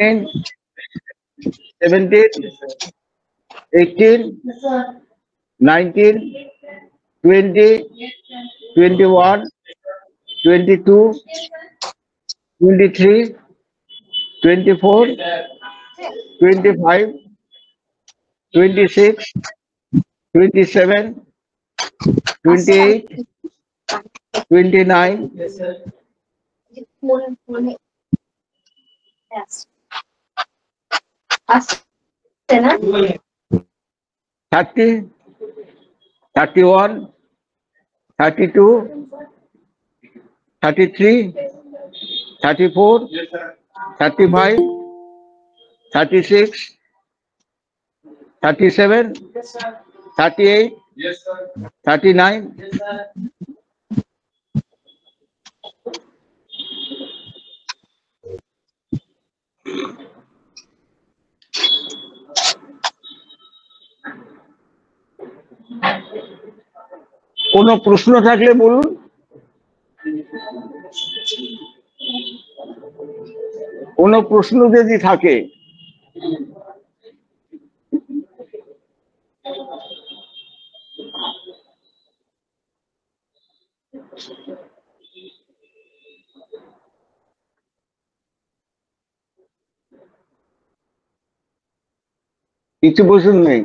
16, 17, 18, 19, 20, 21, 22, 23, 24, 25, 26, 27, 28, 29, 30, 31, 32, 33, 34, 35, 36, 37, 38, 39, কোনো প্রশ্ন থাকলে বলুন। কোনো প্রশ্ন যদি থাকে কিছু প্রশ্ন নেই,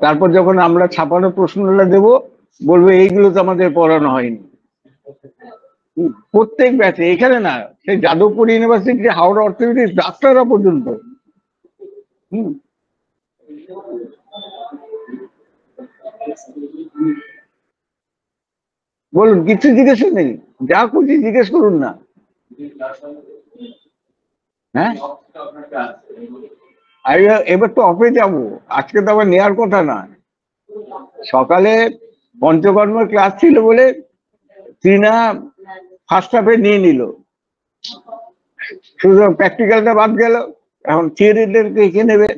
তারপর যখন আমরা ছাপানো প্রশ্নটা দেব বলবো এইগুলো তো আমাদের পড়ানো হয়নি। প্রত্যেক ব্যাচে, এখানে না, সেই যাদবপুর ইউনিভার্সিটি, হাওড়া অর্থনীতি ডাক্তাররা পর্যন্ত। বলুন, কিছু জিজ্ঞেস নেই, যা খুশি জিজ্ঞেস করুন না। হ্যাঁ, এবার তো অফে যাবো, আজকে তো আবার নেওয়ার কথা না। সকালে পঞ্চকর্মের ক্লাস ছিল বলে টিনা ফার্স্ট হাফে নিয়ে নিল, শুধু প্র্যাকটিক্যালটা বাদ গেল। এখন থিওরিদেরকে এঁকে নেবে,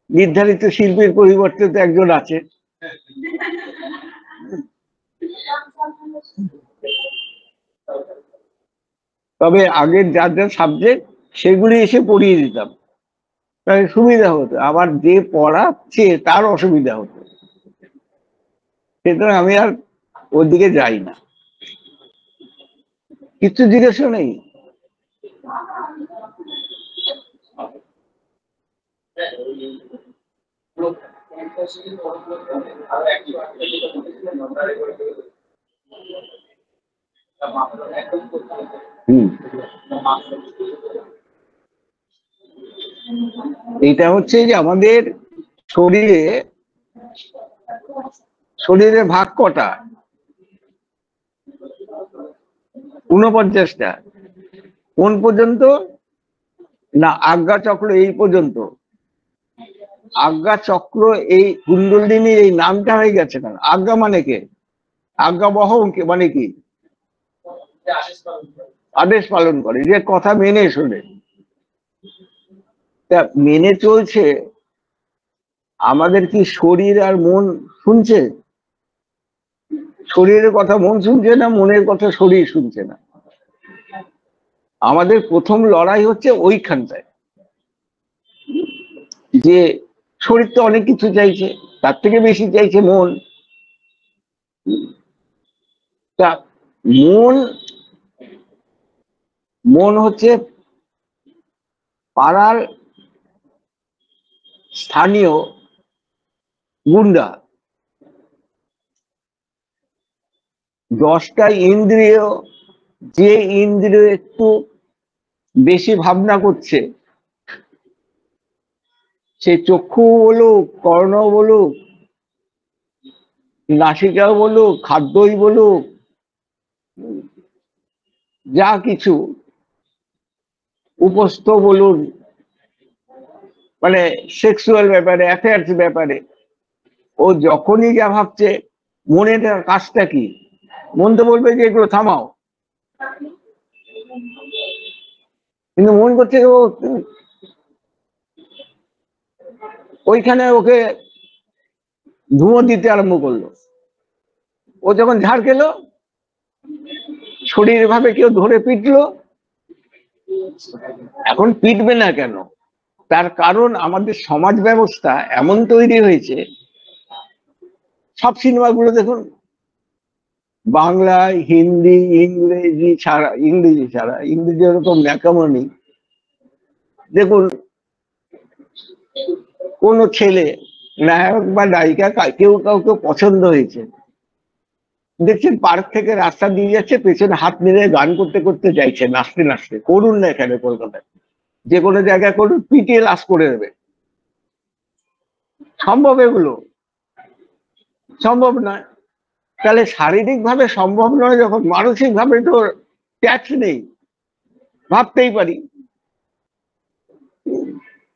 নির্ধারিত শিল্পীর পরিবর্তে তো একজন আছে। তবে আগের যার যার সাবজেক্ট সেগুলি এসে পড়িয়ে দিতাম, তাহলে সুবিধা হতো, আবার যে পড়াচ্ছে তার অসুবিধা হতো, সেটা আমি আর ওর দিকে যাই না। কিছু জিজ্ঞেস নেই। এটা হচ্ছে যে আমাদের শরীরে ভাগ কটা? 49টা। কোন পর্যন্ত? না, আজ্ঞা চক্র এই পর্যন্ত। আজ্ঞা চক্র এই কুণ্ডলিনীর এই নামটা হয়ে গেছে কেন? আজ্ঞা মানে কে? আজ্ঞাবহ মানে কি? আদেশ পালন করে, যে কথা মেনে শোনে। তা মেনে চলছে, আমাদের কি শরীর আর মন শুনছে? শরীরের কথা মন শুনছে না, মনের কথা শরীর শুনছে না। আমাদের প্রথম লড়াই হচ্ছে ওইখানটায়, যে শরীর তো অনেক কিছু চাইছে, তার থেকে বেশি চাইছে মন। তা মন হচ্ছে পাড়ার স্থানীয় গুন্ডা। 10টা ইন্দ্রিয়, যে ইন্দ্রিয় একটু বেশি ভাবনা করছে, সে চক্ষু বলুক, কর্ণ বলুক, নাসিকা বলুক, খাদ্যই বলুক, যা কিছু, উপস্থ বলুন, মানে সেক্সুয়াল ব্যাপারে, অ্যাফেয়ার্স ব্যাপারে, ও যখনই যা ভাবছে, মনের কাজটা কি? মন তো বলবে যে এগুলো থামাও, কিন্তু মন করছে ও ওইখানে ওকে ধুঁয়ো দিতে আরম্ভ করলো। ও যখন ঝাড় খেলো, শরীর ভাবে কেউ ধরে পিটলো, এখন পিটবে না কেন? তার কারণ আমাদের সমাজ ব্যবস্থা এমন তৈরি হয়েছে, সব সিনেমাগুলো দেখুন, বাংলা, হিন্দি, ইংরেজি ওরকম ন্যাকামো নেই। দেখুন, কোন ছেলে, নায়ক বা নায়িকা কেউ কাউকে পছন্দ হয়েছে, দেখছেন পার্ক থেকে রাস্তা দিয়ে যাচ্ছে, পেছনে হাত মেরে গান করতে করতে যাইছে, নাচতে নাচতে। করুন না এখানে কলকাতায়, যে কোনো জায়গায় করুন, পিটিয়ে লাশ করে দেবে। সম্ভব এগুলো? সম্ভব নয়। তাহলে শারীরিক ভাবে সম্ভব নয় যখন, মানসিক ভাবে তো ট্যাক্স নেই, ভাবতেই পারি।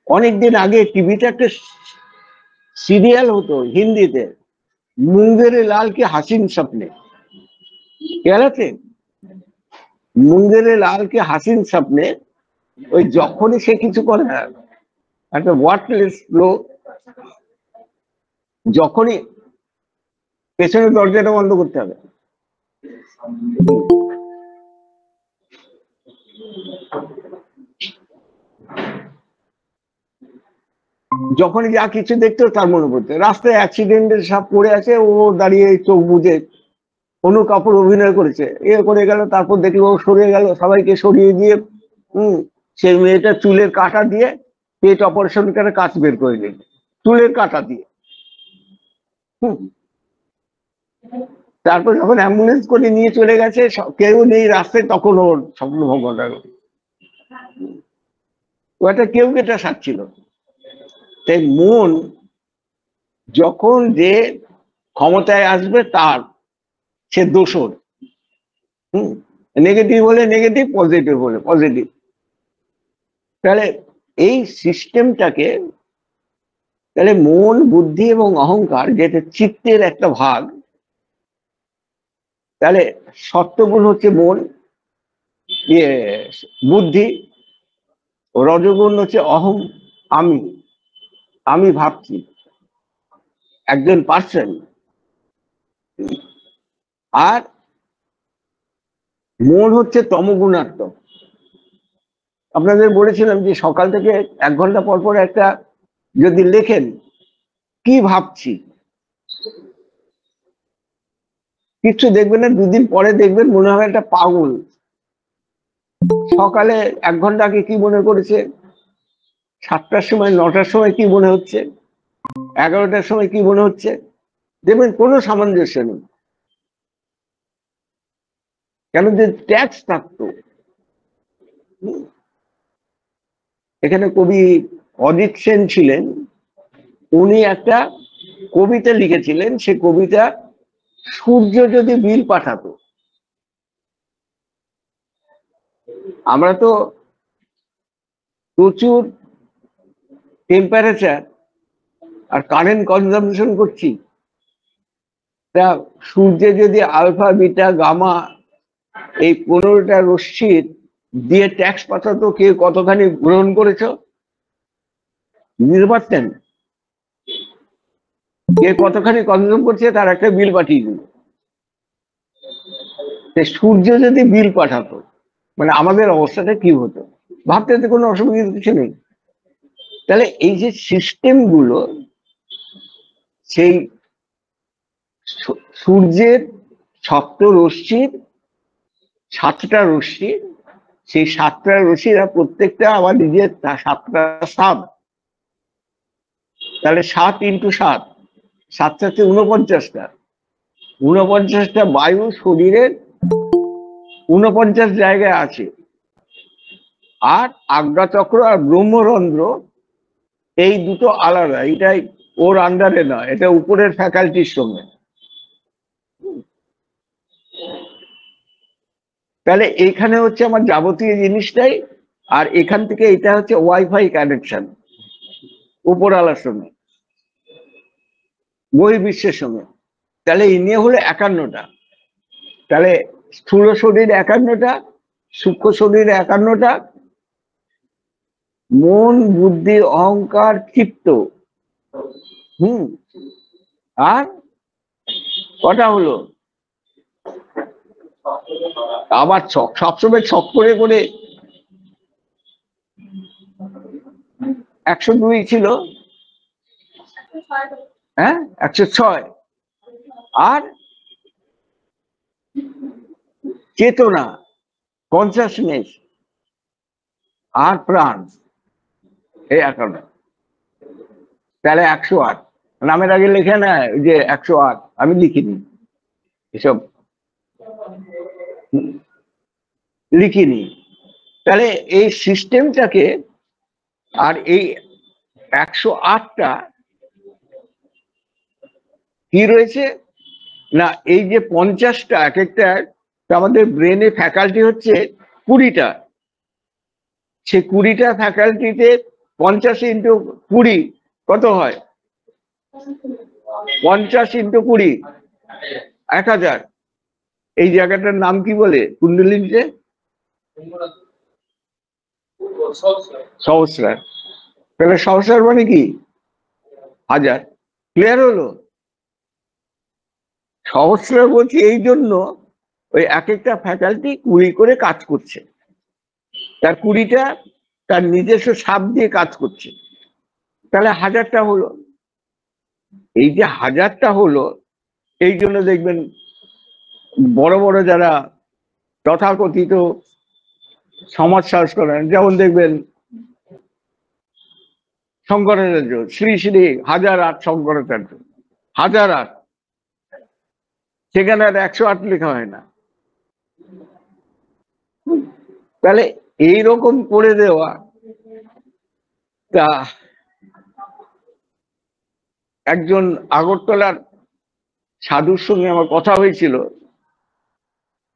অনেকদিন আগে টিভিতে একটা সিরিয়াল হতো হিন্দিতে, মুঙ্গেরে লাল কি হাসিন স্বপ্নে, খেয়াল আছে? মুঙ্গেরে লাল কি হাসিন স্বপ্নে, ওই যখনই সে কিছু করে না, একটা ওয়ার্ডলেস লোক, যখনই পেছনের দরজাটা বন্ধ করতে হবে, যখনই যা কিছু দেখতো তার মনে পড়তো। রাস্তায় অ্যাক্সিডেন্টে সব পড়ে আছে, ও দাঁড়িয়ে চোখ বুঝে অনু কাপুর অভিনয় করেছে, এ করে গেল, তারপর দেখলো ও সরিয়ে গেল, সবাইকে সরিয়ে দিয়ে সেই মেয়েটা চুলের কাঁটা দিয়ে পেট অপারেশন করে কাঁচ বের করে দিল, চুলের কাঁটা দিয়ে। হুম তারপর যখন অ্যাম্বুলেন্স করে নিয়ে চলে গেছে, কেউ নেই রাস্তায়, তখন ওর স্বপ্ন ভঙ্গ হলো। ও একটা কেউ কেটা সাজছিল। তাই মন যখন যে ক্ষমতায় আসবে, তার সে দোষর। নেগেটিভ হলে নেগেটিভ, পজিটিভ হলে পজিটিভ। তাহলে এই সিস্টেমটাকে, তাহলে মন, বুদ্ধি এবং অহংকার, যেটা চিত্তের একটা ভাগ, তাহলে সত্যগুণ হচ্ছে মন, ইয়ে বুদ্ধি, রজগুণ হচ্ছে অহং, আমি, আমি ভাবছি, একজন পার্সন। আর মন হচ্ছে তমগুণাত্মক। আপনাদের বলেছিলাম যে সকাল থেকে 1 ঘন্টা পর পর একটা যদি লেখেন কি ভাবছি, কিছু দেখবেন না, 2 দিন পরে দেখবেন মনে হয় একটা পাগল। সকালে 1 ঘন্টা আগে কি মনে করেছে, 7টার সময়, 9টার সময় কি মনে হচ্ছে, 11টার সময় কি মনে হচ্ছে, দেখবেন কোনো সামঞ্জস্য নেই। কেন? যে ট্যাক্স থাকতো। এখানে কবি অজিত সেন ছিলেন, উনি একটা কবিতা লিখেছিলেন, সে কবিতা সূর্য যদি বিল পাঠাতো। আমরা তো প্রচুর টেম্পারেচার আর কারেন্ট কনজামশন করছি, তা সূর্যে যদি আলফা, বিটা, গামা, এই 15টা রশ্মির দিয়ে ট্যাক্স পাঠাতো, কে কতখানি গ্রহণ করেছো বুঝতে পারতেন, কে কতখানি কনজিউম করছে তার একটা বিল পাঠিয়ে দিল। সূর্য যদি বিল পাঠাতো, মানে আমাদের অবস্থাটা কি হতো, ভাবতে তো কোনো অসুবিধা কিছু নেই। তাহলে এই যে সিস্টেম গুলো, সেই সূর্যের সপ্ত রশ্মির 7টা রশ্মি, সেই 7টা রশ্মিরা প্রত্যেকটা আমার নিজের 7টা সাত, তাহলে 7 ইন্টু 7, 7 49টা, 49টা বায়ু শরীরের 49 জায়গায় আছে। আর আজ্ঞাচক্র আর ব্রহ্মরন্ধ্র, এই দুটো আলাদা, এটাই ওর আন্ডারে নয়, এটা উপরের ফ্যাকাল্টির সঙ্গে। তাহলে এইখানে হচ্ছে আমার যাবতীয় জিনিসটাই, আর এখান থেকে এটা হচ্ছে ওয়াইফাই কানেকশন উপরওয়ালার সঙ্গে, বহির্বিশ্বের সঙ্গে। তাহলে এই নিয়ে হলো 51টা। তাহলে স্থূল শরীর 51টা, সূক্ষ্ম শরীর 51টা, মন, বুদ্ধি, অহংকার, চিত্ত, আর কটা হলো, আবার ছক, সবসময় ছক করে করে 102 ছিল, হ্যাঁ 106, আর চেতনা কনসাসনেস আর প্রাণ এই 11, তাহলে 108। নামের আগে লেখে না যে 108, আমি লিখিনি, এসব লিখিনি। তাহলে এই সিস্টেমটাকে, আর এই 108টা কি রয়েছে না, এই যে 50টা এক একটা, আমাদের ব্রেনে ফ্যাকাল্টি হচ্ছে 20টা, সে 20টা ফ্যাকাল্টিতে 50 ইন্টু 20 কত হয়? 50 ইন্টু 20 1000। এই জায়গাটার নাম কি বলে কুণ্ডলিনীতে? সহস্রার। তাহলে সহস্রার মানে কি? 1000। ক্লিয়ার হলো? সহস্রার বলছি এই জন্য, ওই এক একটা ফ্যাকাল্টি 20 করে কাজ করছে, তার 20টা তার নিজস্ব সাপ দিয়ে কাজ করছে, তাহলে 1000টা হলো। এই যে 1000টা হলো, এই জন্য দেখবেন বড় বড় যারা তথাকথিত সমাজ সংস্করণ, যেমন দেখবেন শঙ্করাচার্য, শ্রী শ্রী 1008 শঙ্করাচার্য, 1008, সেখানে আর 108 লেখা হয় না। তাহলে এইরকম করে দেওয়া। তা একজন আগরতলার সাধুর সঙ্গে আমার কথা হয়েছিল,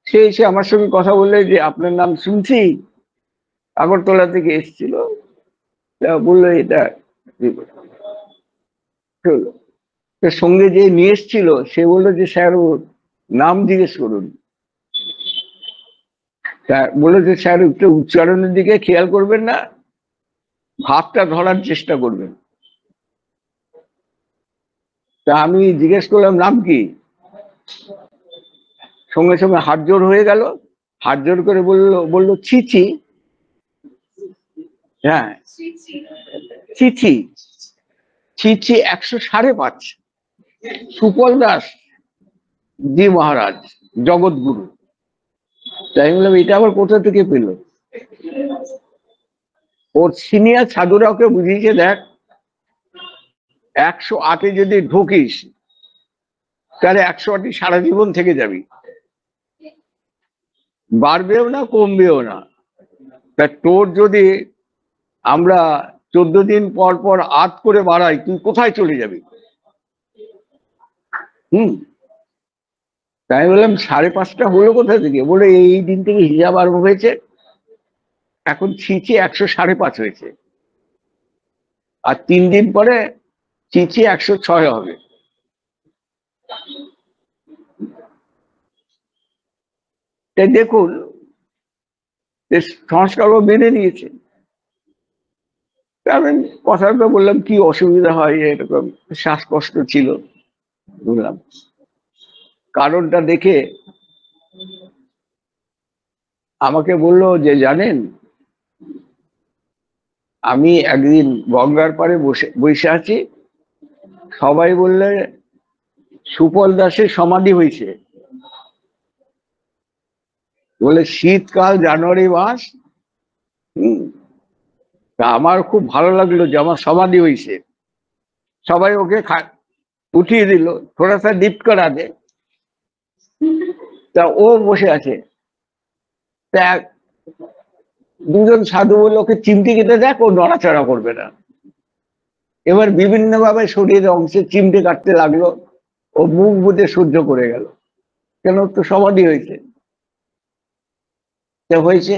সে এসে আমার সঙ্গে কথা বললে যে আপনার নাম শুনছি, আগরতলা থেকে এসেছিল, বললো এটা সঙ্গে যে নিয়ে এসছিল সে বললো যে স্যার ওর নাম জিজ্ঞেস করুন। বললো যে স্যার একটু উচ্চারণের দিকে খেয়াল করবেন না, ভাবটা ধরার চেষ্টা করবেন। তা আমি জিজ্ঞেস করলাম নাম কি, সঙ্গে সঙ্গে হাত জোর হয়ে গেল, হাত জোর করে বললো ছিচি। হ্যাঁ ছিচি, ছিচি 105, সুপল দাস জি মহারাজ জগৎগুরু। তাই বললাম এটা আবার কোথা থেকে পেল? ওর সিনিয়র সাধুরা ওকে বুঝিয়েছে, দেখ 108-এ যদি ঢুকিস তাহলে 108-ই সারা জীবন থেকে যাবি, বাড়বেও না কমবেও না। তা তোর যদি আমরা 14 দিন পর পর আত করে বাড়াই, তুই কোথায় চলে যাবি? তাই বললাম 5.5টা হলো কোথা থেকে? বলে এই দিন থেকে হিসাব আরম্ভ হয়েছে, এখন ছিচি 105 হয়েছে, আর 3 দিন পরে ছিচি 106 হবে। তাই দেখুন সংস্কার মেনে নিয়েছে। আমি কথাটা বললাম কি অসুবিধা হয়, এরকম শ্বাসকষ্ট ছিল, বুঝলাম কারণটা দেখে আমাকে বললো যে জানেন, আমি একদিন গঙ্গার পাড়ে বসে আছি, সবাই বললে সুপল দাসের সমাধি হয়েছে, বলে শীতকাল জানুয়ারি মাস। তা আমার খুব ভালো লাগলো যে আমার সমাধি হয়েছে, সবাই ওকে উঠিয়ে দিল, থোড়া সা লিফট করা দে। তা ও বসে আছে, তা দুজন সাধু বললো ওকে চিমটি কেটে দেখ, ও নড়াচড়া করবে না। এবার বিভিন্ন ভাবে শরীরের অংশে চিমটি কাটতে লাগলো, ও মুখ বুঝে সহ্য করে গেল, কেন তো সমাধি হয়েছে। হয়েছে,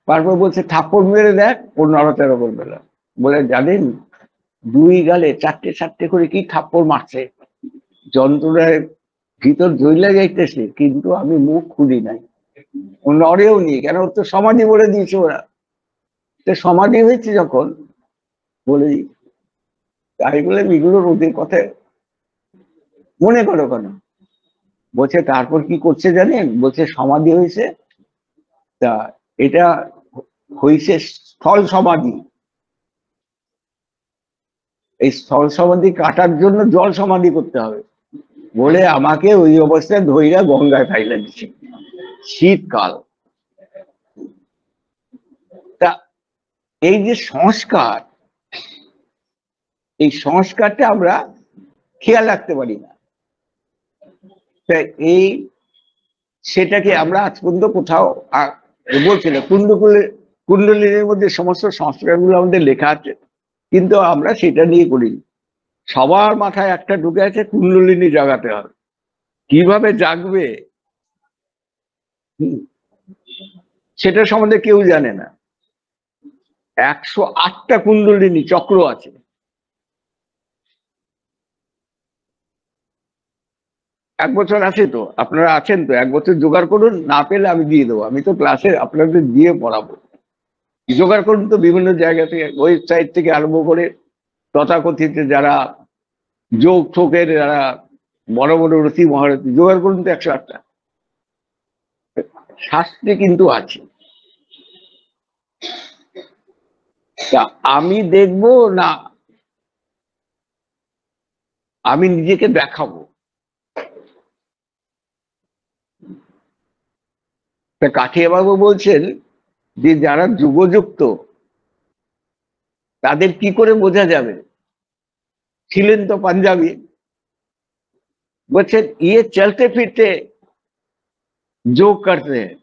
তারপর বলছে থাপ্পড় মেরে দেখ, ও নড়াচড়া করবে না। বলে জানেন 2 গালে 4টে 4টে করে কি থাপ্পড় মারছে, যন্ত্রণায় ভিতর জ্বলে যাইতেছে, কিন্তু আমি মুখ খুলি নাই, ও নড়েও নি, কেন তো সমাধি বলে দিয়েছে ওরা। সমাধি হয়েছে যখন বলে দিই, তাই বলে এগুলো ওদের কথায় মনে করো কেন? বলছে তারপর কি করছে জানেন, বলছে সমাধি হয়েছে, তা এটা হয়েছে স্থল সমাধি, এই স্থল সমাধি কাটার জন্য জল সমাধি করতে হবে বলে আমাকে ওই অবস্থায় ধইরা গঙ্গায় ফাইলা দিচ্ছে, শীতকাল। তা এই যে সংস্কার, এই সংস্কারটা আমরা খেয়াল রাখতে পারি না। এই সেটাকে আমরা আজ পর্যন্ত কোথাও বলছিলাম কুণ্ডলিনীর মধ্যে সমস্ত সংস্কারগুলো আমাদের লেখা আছে, কিন্তু আমরা সেটা নিয়ে করি। সবার মাথায় একটা ঢুকে আছে কুণ্ডলিনী জাগাতে হবে, কিভাবে জাগবে সেটা সম্বন্ধে কেউ জানে না। 108টা কুণ্ডলিনী চক্র আছে। এক বছর আছে তো, আপনারা আছেন তো, এক বছর জোগাড় করুন, না পেলে আমি দিয়ে দেবো। আমি তো ক্লাসে আপনাদের দিয়ে পড়াবো। জোগাড় করুন তো বিভিন্ন জায়গা থেকে, ওয়েবসাইট থেকে আরম্ভ করে তথাকথিত যারা যোগ ঠোকের যারা বড় বড় রথী মহারথী, জোগাড় করুন তো 108টা। শাস্ত্রে কিন্তু আছে। তা আমি দেখবো না আমি নিজেকে দেখাবো? তা কাঠিয়া বাবু বলছেন যে যারা যুগযুক্ত তাদের কি করে বোঝা যাবে? ছিলেন তো পাঞ্জাবি, বলছেন ইয়ে চলতে ফিরতে যোগ करते हैं,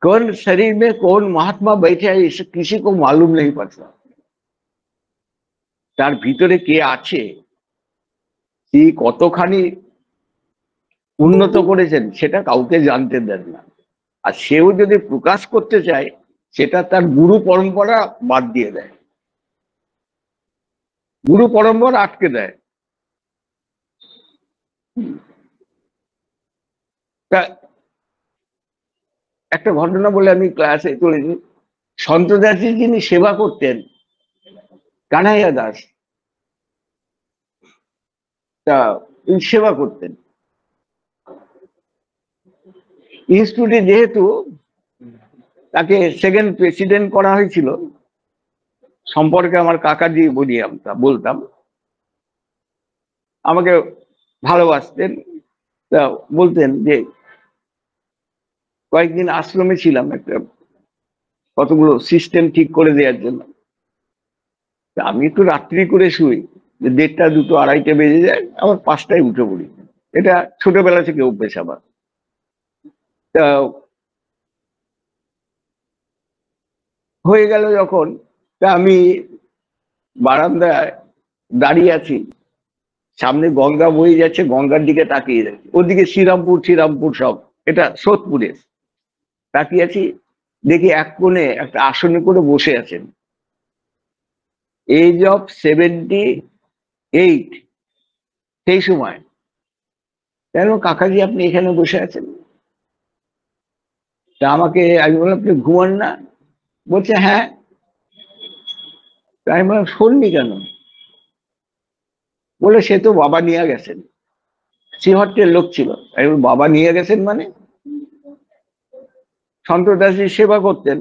कौन शरीर में कौन महात्मा बैठे है इसे किसी को मालूम नहीं पड़ता। তার ভিতরে কে আছে, কি কতখানি উন্নত করেছেন সেটা কাউকে জানতে দেন না। আর সেও যদি প্রকাশ করতে চায় সেটা তার গুরু পরম্পরা বাদ দিয়ে দেয়, গুরু পরম্পরা আটকে দেয়। তা একটা ঘটনা বলে আমি ক্লাসে চলেছি। সন্তদাসজি যিনি সেবা করতেন, কানাইয়া দাস, তা সেবা করতেন ইনস্টিটিউটে। যেহেতু তাকে সেকেন্ড প্রেসিডেন্ট করা হয়েছিল, সম্পর্কে আমার কাকাজি বলতাম, আমাকে ভালোবাসতেন। তা বলতেন যে কয়েকদিন আশ্রমে ছিলাম একটা কতগুলো সিস্টেম ঠিক করে দেওয়ার জন্য। আমি একটু রাত্রি করে শুই, 1:30, 2, 2:30 বেজে যায়, আবার 5টায় উঠে পড়ি। এটা ছোটবেলা থেকে অভ্যেস আমার। তা হয়ে গেল যখন, তা আমি বারান্দায় দাঁড়িয়ে আছি, সামনে গঙ্গা বয়ে যাচ্ছে, গঙ্গার দিকে তাকিয়ে যাচ্ছি, ওদিকে শ্রীরামপুর সব, এটা সোদপুরে তাকিয়ে আছি। দেখি এক কোণে একটা আসনে করে বসে আছেন, এজ অফ 78 সেই সময়। কেন কাকাজি আপনি এখানে বসে আছেন? তা আমি বললাম আপনি ঘুমান না? বলছে হ্যাঁ। তাই আমি বললাম শোননি কেন? বলে সে তো বাবা নিয়ে গেছেন, শ্রীহট্টের লোক ছিল। বাবা নিয়ে গেছেন মানে? সন্তদাসজি সেবা করতেন,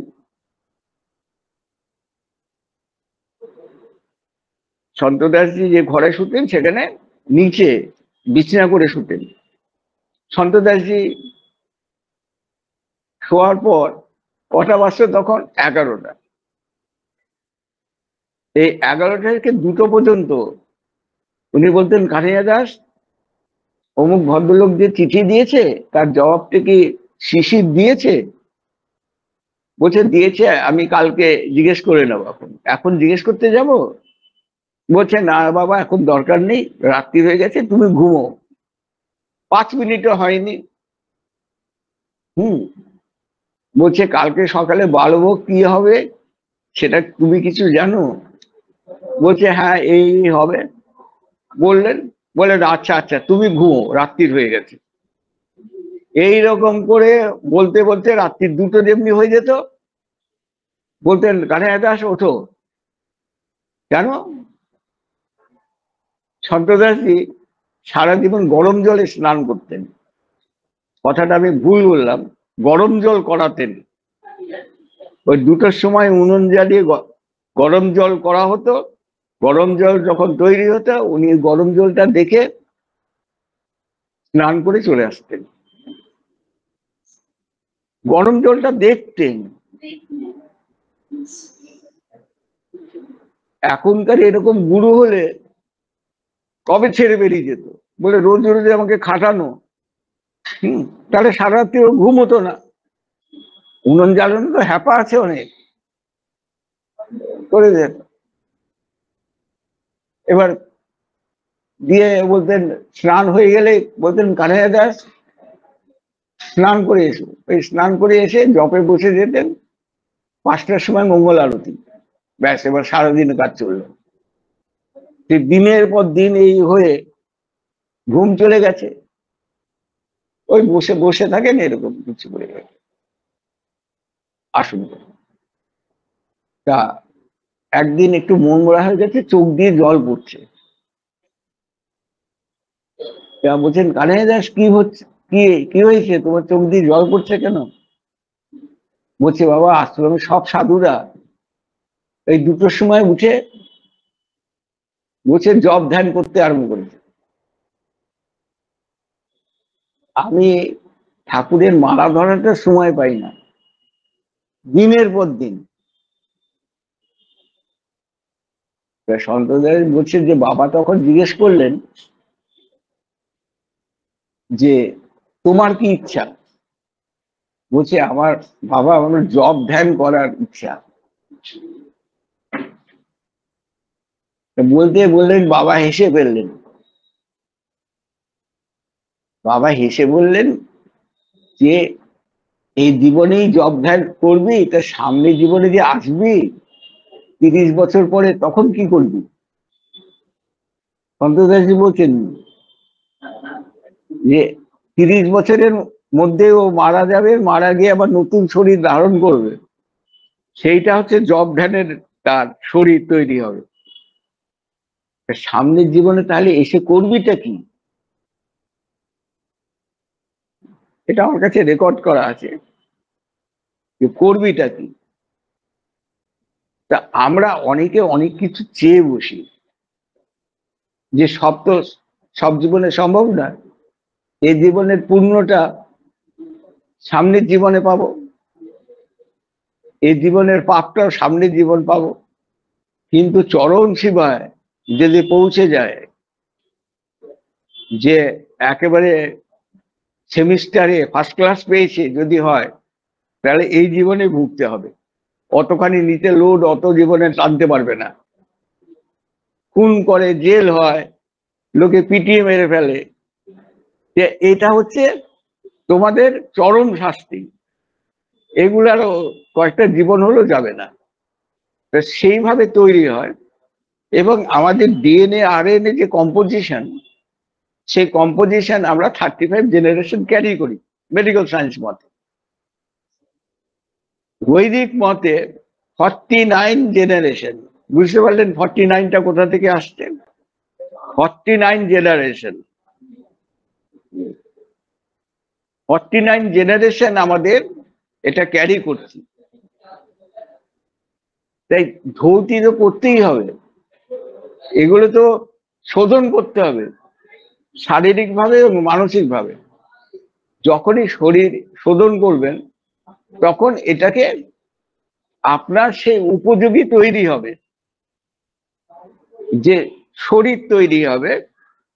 সন্তদাসজি যে ঘরে শুতেন সেখানে নিচে বিছানা করে শুতেন। সন্তদাসজি শোয়ার পর কটা বাজতো তখন? 11টা। এই 11টা থেকে 2টো পর্যন্ত উনি বলতেন কানাইয়া দাস, অমুক ভদ্রলোক যে চিঠি দিয়েছে তার জবাবটা কি শিশির দিয়েছে? বলছে দিয়েছে, আমি কালকে জিজ্ঞেস করে নেবো। এখন জিজ্ঞেস করতে যাব? বলছে না বাবা এখন দরকার নেই, রাত্রি হয়ে গেছে, তুমি ঘুমো। 5 মিনিটও হয়নি। বলছে কালকে সকালে বালভোগ কি হবে সেটা তুমি কিছু জানো? বলছে হ্যাঁ এই হবে। বললেন আচ্ছা আচ্ছা তুমি ঘুমো, রাত্রির হয়ে গেছে। এইরকম করে বলতে বলতে রাত্রির 2টো যেমনি হয়ে যেত, বলতেন কানাইয়া দাস ওঠো। কেন? সন্তদাসজি সারা জীবন গরম জলে স্নান করতেন। কথাটা আমি ভুল বললাম, গরম জল করাতেন। ওই 2টোর সময় উনুন জ্বালিয়ে গরম জল করা হতো, গরম জল যখন তৈরি হতো উনি গরম জলটা দেখে স্নান করে চলে আসতেন, গরম জলটা দেখতেন। এখনকার এরকম গুরু হলে কবে ছেড়ে বেরিয়ে যেত, বলে রোজ রোজ আমাকে খাটানো। তাহলে সারা রাত্রি ঘুম হতো না। উনুন জ্বালানো তো হ্যাপা আছে অনেক, করে যেত। এবার দিয়ে বলতেন, স্নান হয়ে গেলে বলতেন কানাইয়া দাস স্নান করে এসো। ওই স্নান করে এসে জপে বসে যেতেন, 5টার সময় মঙ্গল আরতি, ব্যাস এবার সারাদিন কাজ চললো। দিনের পর দিন এই হয়ে ঘুম চলে গেছে, ওই বসে বসে থাকেন এরকম কিছু করে আসুন। তা একদিন একটু মন মরা হয়ে গেছে, চোখ দিয়ে জল পড়ছে। তা বলছেন কানাইয়া দাস কি হচ্ছে, কি কি হয়েছে তোমার চোখ দিয়ে জল পড়ছে কেন? বলছে বাবা আশ্রমে সব সাধুরা এই 2টোর সময় উঠে বসে জপ ধ্যান করতে আরম্ভ করেছে। আমি ঠাকুরের মালা ধরাটা সময় পাই না, দিনের পর দিন। সন্তদাস বলছে যে বাবা তখন জিজ্ঞেস করলেন যে তোমার কি ইচ্ছা? বলছে আমার বাবা আমার জব ধ্যান করার ইচ্ছা। বলতে বললেন, বাবা হেসে ফেললেন। বাবা হেসে বললেন যে এই জীবনেই জব ধ্যান করবি, তা সামনে জীবনে যে আসবি 30 বছর পরে তখন কি করবি? সন্তদাসজি বলছেন যে 30 বছরের মধ্যে ও মারা যাবে, মারা গিয়ে আবার নতুন শরীর ধারণ করবে, সেইটা হচ্ছে জব ধ্যানের তার শরীর তৈরি হবে। সামনের জীবনে তাহলে এসে করবিটা কি? এটা আমার কাছে রেকর্ড করা আছে যে করবিটা কি। তা আমরা অনেকে অনেক কিছু চেয়ে বসি, যে সব তো সব জীবনে সম্ভব না, এই জীবনের পূর্ণটা সামনের জীবনে পাবো, এই জীবনের পাপটাও সামনের জীবন পাবো। কিন্তু চরম সীমায় যদি পৌঁছে যায় যে একেবারে সেমিস্টারে ফার্স্ট ক্লাস পেয়েছে যদি হয়, তাহলে এই জীবনে ভুগতে হবে। অতখানি নিচে লোড অত জীবনে টানতে পারবে না। খুন করে, জেল হয়, লোকে পিটিয়ে মেরে ফেলে, যে এটা হচ্ছে তোমাদের চরম শাস্তি, এগুলারও কয়েকটা জীবন হলো যাবে না। তো সেইভাবে তৈরি হয়। এবং আমাদের ডিএনএ আরএনএ যে কম্পোজিশন, সেই কম্পোজিশন আমরা 35 জেনারেশন ক্যারি করি মেডিকেল সায়েন্স মতে। বৈদিক মতে 49 জেনারেশন। বুঝতে পারলেন 49টা কোথা থেকে আসছে? 49 জেনারেশন, 49 জেনারেশন আমাদের এটা ক্যারি করছি। তাই ধৌতি তো করতেই হবে, এগুলো তো শোধন করতে হবে শারীরিক ভাবে এবং মানসিক ভাবে। যখনই শরীর শোধন করবেন তখন এটাকে আপনার সেই উপযোগী তৈরি হবে, যে শরীর তৈরি হবে,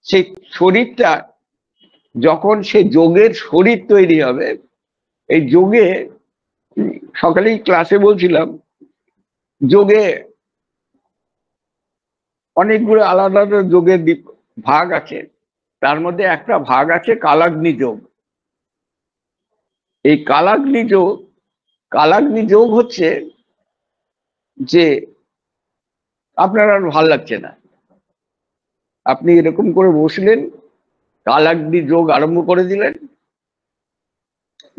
সেই শরীরটা যখন সে যোগের শরীর তৈরি হবে, এই যোগে সকালেই ক্লাসে বলছিলাম, যোগে অনেকগুলো আলাদা আলাদা যোগের ভাগ আছে। তার মধ্যে একটা ভাগ আছে কালাগ্নি যোগ। এই কালাগ্নি যোগ হচ্ছে যে আপনার আর ভাল লাগছে না, আপনি এরকম করে বসলেন, কালাগ্নি যোগ আরম্ভ করে দিলেন,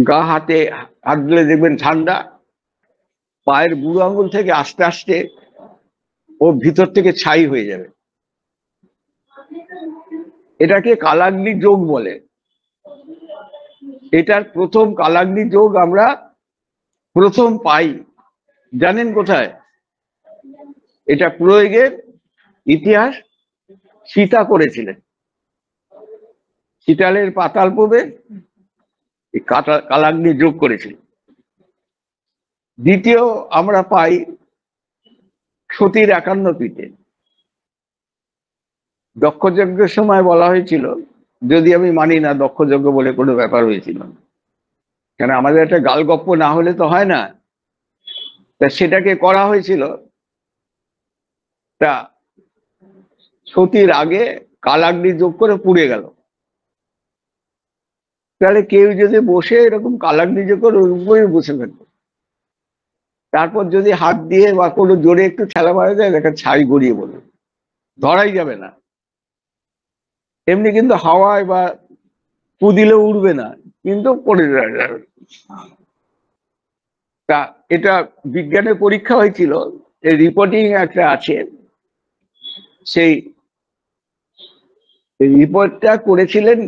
গা হাতে হাত দিলে দেখবেন ঠান্ডা, পায়ের বুড়ো আঙুল থেকে আস্তে আস্তে ও ভিতর থেকে ছাই হয়ে যাবে। এটাকে কালাগ্নি যোগ বলে। এটার প্রথম কালাগ্নি যোগ আমরা প্রথম পাই জানেন কোথায়? এটা প্রয়োগের ইতিহাস সীতা করেছিলেন, শীতালের পাতাল পূবে কালাগ্নি যোগ করেছিল। দ্বিতীয় আমরা পাই সতীর 51 পীঠে। দক্ষযজ্ঞের সময় বলা হয়েছিল, যদি আমি মানি না দক্ষযজ্ঞ বলে কোনো ব্যাপার হয়েছিল, কেন আমাদের একটা গালগপ্প না হলে তো হয় না, তা সেটাকে করা হয়েছিল। তা সতীর আগে কালাগ্নি যোগ করে পুড়ে গেল। তাহলে কেউ যদি বসে এরকম কালাগ্নি যোগ করে ওর উপরে বসে থাকবে, তারপর যদি হাত দিয়ে বা কোনো জোরে একটু ঠেলা মারা যায়, দেখা ছাই গড়িয়ে বলবে, ধরাই যাবে না। এমনি কিন্তু হাওয়ায় বা পু দিলেও উড়বে না, কিন্তু পড়ে যাবে। তা এটা বিজ্ঞানের পরীক্ষা হয়েছিল, এই রিপোর্টিং একটা আছে, সেই রিপোর্টটা করেছিলেন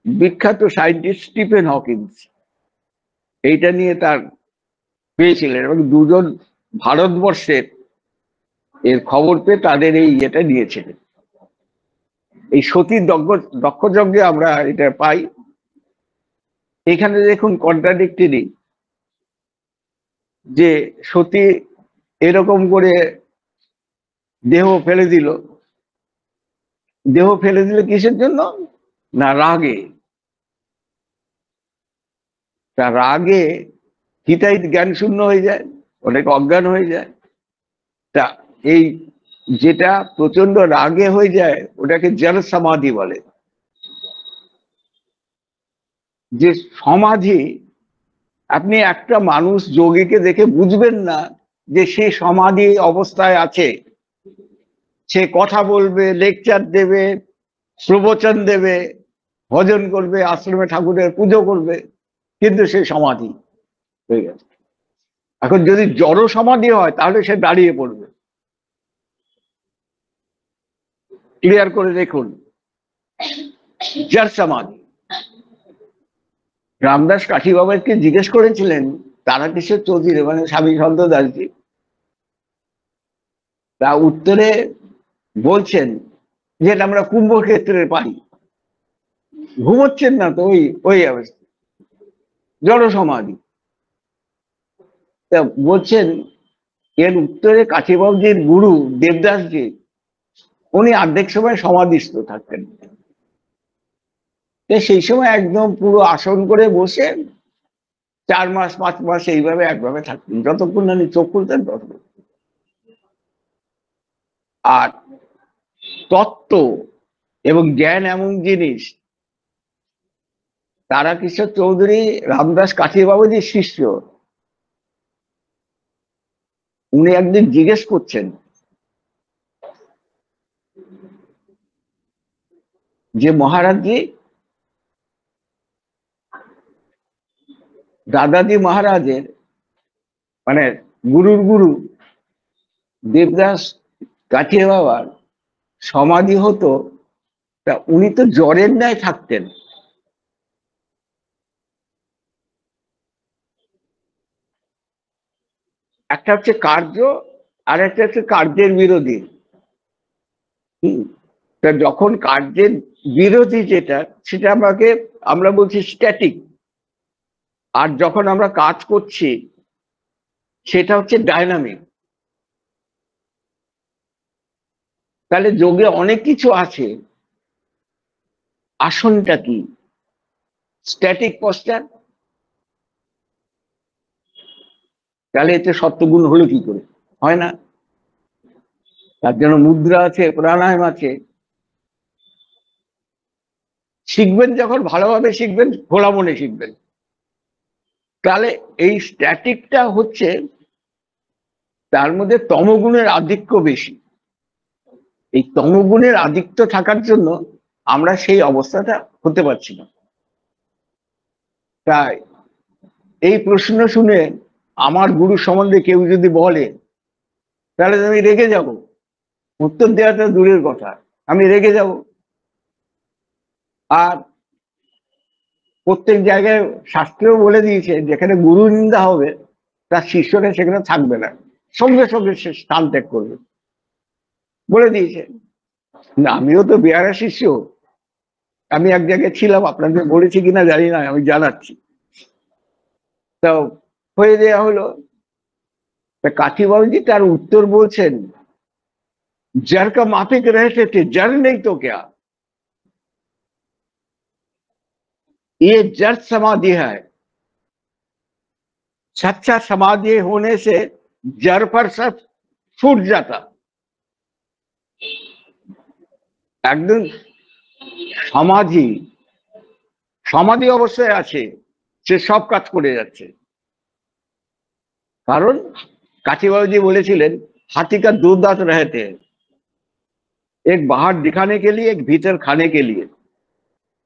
বিখ্যাত সায়েন্টিস্ট স্টিফেন হকিন্স। এইটা নিয়ে তার পেয়েছিলেন, এবং দুজন ভারতবর্ষের এর খবর পেয়ে তাদের এই ইয়েটা নিয়েছিলেন। এই সতীর দক্ষযজ্ঞে আমরা এটা পাই। এখানে দেখুন কন্ট্রাডিক্টরি, যে সতী এরকম করে দেহ ফেলে দিল। দেহ ফেলে দিল কিসের জন্য? না রাগে। তা রাগে হিতাহিত জ্ঞান শূন্য হয়ে যায়, অনেক অজ্ঞান হয়ে যায়। তা এই যেটা প্রচন্ড রাগে হয়ে যায় ওটাকে জল সমাধি বলে। যে সমাধি, আপনি একটা মানুষ যোগীকে দেখে বুঝবেন না যে সে সমাধি অবস্থায় আছে। সে কথা বলবে, লেকচার দেবে, প্রবচন দেবে, ভজন করবে, আশ্রমে ঠাকুরের পুজো করবে, কিন্তু সে সমাধি হয়ে গেছে। এখন যদি জড় সমাধি হয় তাহলে সে দাঁড়িয়ে পড়বে। ক্লিয়ার করে দেখুন, জড় সমাধি। রামদাস কাঠি বাবাকে জিজ্ঞেস করেছিলেন তারাকিশোর চৌধুরী, মানে স্বামী সন্ত দাসজি, তা উত্তরে বলছেন যেটা আমরা কুম্ভক্ষেত্রে পাই, ঘুমোচ্ছেন না তো, ওই ওই অবস্থা, জড় সমাধি। তা বলছেন, এর উত্তরে কাঠিবাবুজির গুরু দেবদাসজি, উনি অর্ধেক সময় সমাধিস্থ থাকতেন। সেই সময় একদম পুরো আসন করে বসে 4 মাস 5 মাস এইভাবে একভাবে থাকতেন, যতক্ষণ উনি চোখ খুলতেন ততক্ষণ। আর তত্ত্ব এবং জ্ঞান এমন জিনিস, তারাকিশোর চৌধুরী রামদাস কাঠিবাবুজির শিষ্য। উনি একদিন জিজ্ঞেস করছেন যে মহারাজজি, দাদাজি মহারাজের মানে গুরুর গুরু দেবদাস কাঠিয়া বাবার সমাধি হতো, তা উনি তো জ্বরের ন্যায় থাকতেন। একটা হচ্ছে কার্য, আর একটা হচ্ছে কার্যের বিরোধী। তা যখন কার্যের বিরোধী যেটা, সেটা আমরা বলছি স্ট্যাটিক। আর যখন আমরা কাজ করছি সেটা হচ্ছে ডাইনামিক। তাহলে যোগে অনেক কিছু আছে। আসনটা কি? Static posture. তাহলে এতে সত্ত্বগুণ হলো কি করে? হয় না। তার জন্য মুদ্রা আছে, প্রাণায়াম আছে। শিখবেন যখন ভালোভাবে শিখবেন, খোলা মনে শিখবেন। তাহলে এই স্ট্যাটিকটা হচ্ছে, তার মধ্যে তমগুণের আধিক্য বেশি। এই তমগুণের আধিক্য থাকার জন্য আমরা সেই অবস্থাটা হতে পারছি না। তাই এই প্রশ্ন শুনে আমার গুরু সম্বন্ধে কেউ যদি বলে, তাহলে আমি রেগে যাব। উত্তর দেওয়াটা দূরের কথা, আমি রেগে যাব। আর প্রত্যেক জায়গায় শাস্ত্রেও বলে দিয়েছে, যেখানে গুরু নিন্দা হবে তার শিষ্যরা সেখানে থাকবে না, সঙ্গে সঙ্গে সে স্থান ত্যাগ করবে। বলে দিয়েছে। না, আমিও তো বেয়ারা শিষ্য, আমি এক জায়গায় ছিলাম, আপনাদের বলেছি কিনা জানি না, আমি জানাচ্ছি। তো হয়ে দেওয়া হলো। কাঠি বাবুজি তার উত্তর বলছেন, जर का माफिक रहते थे, जर नहीं तो क्या, ये जड़ समाधि है, सच्चा समाधि होने से जड़ पर सब छूट जाता। একদম সমাধি, সমাধি অবস্থায় আছে, সে সব কাজ করে যাচ্ছে। কারণ কাঠিবাবুজি বলেছিলেন, हाथी का दो दांत रहते हैं, एक बाहर दिखाने के लिए, एक भीतर खाने के लिए।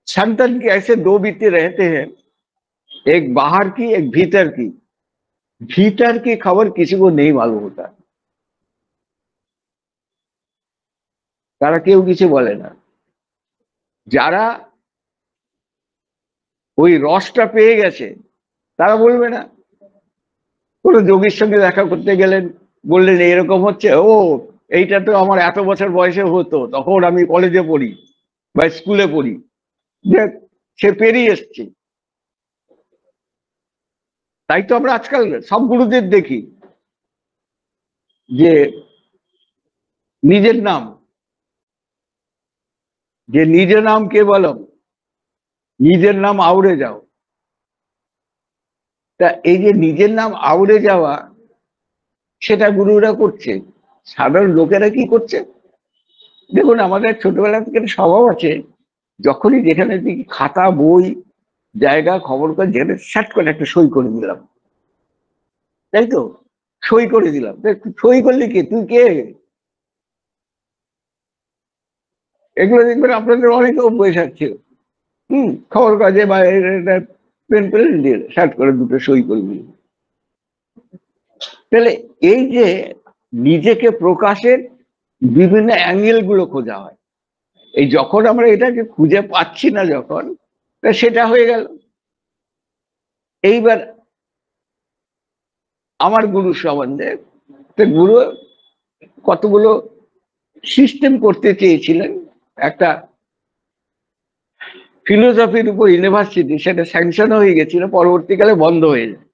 संतन के ऐसे दो बीते रहते हैं, एक बाहर की, एक भीतर की। भीतर की खबर किसी को नहीं मालूम होता, তারা কেউ কিছু বলে না। যারা ওই রসটা পেয়ে গেছে তারা বলবে না। কোনো যোগীর সঙ্গে দেখা করতে গেলেন, বললেন এরকম হচ্ছে, ও এইটা তো আমার এত বছর বয়সে হতো, তখন আমি কলেজে পড়ি বা স্কুলে পড়ি, যে সে পেরিয়ে এসছে। তাই তো আমরা আজকাল সব গুরুদের দেখি যে নিজের নাম, যে নিজের নাম কে বলো, নিজের নাম আউড়ে যাও। তা এই যে নিজের নাম আউড়ে যাওয়া, সেটা গুরুরা করছে, সাধারণ লোকেরা কি করছে? দেখুন, আমাদের ছোটবেলা থেকে একটা স্বভাব আছে, যখনই যেখানে দেখি খাতা, বই, জায়গা, খবর করে যেখানে শ্যাট করে একটা সই করে দিলাম, তাই তো? সই করে দিলাম। সই করলি কি, তুই কে? এগুলো দেখবেন আপনাদের অনেক অভ্যেস আছে। খবর কাজে বা পেন পেন দিয়ে শ্যাট করে দুটো সই করবি। তাহলে এই যে নিজেকে প্রকাশের বিভিন্ন অ্যাঙ্গেল গুলো খোঁজা হয়, এই যখন আমরা এটাকে খুঁজে পাচ্ছি না যখন, সেটা হয়ে গেল। এইবার আমার গুরু সম্বন্ধে, গুরু কতগুলো সিস্টেম করতে চেয়েছিলেন। একটা ফিলোসফির উপর ইউনিভার্সিটি, সেটা স্যাংশন হয়ে গেছিল, পরবর্তীকালে বন্ধ হয়ে যায়।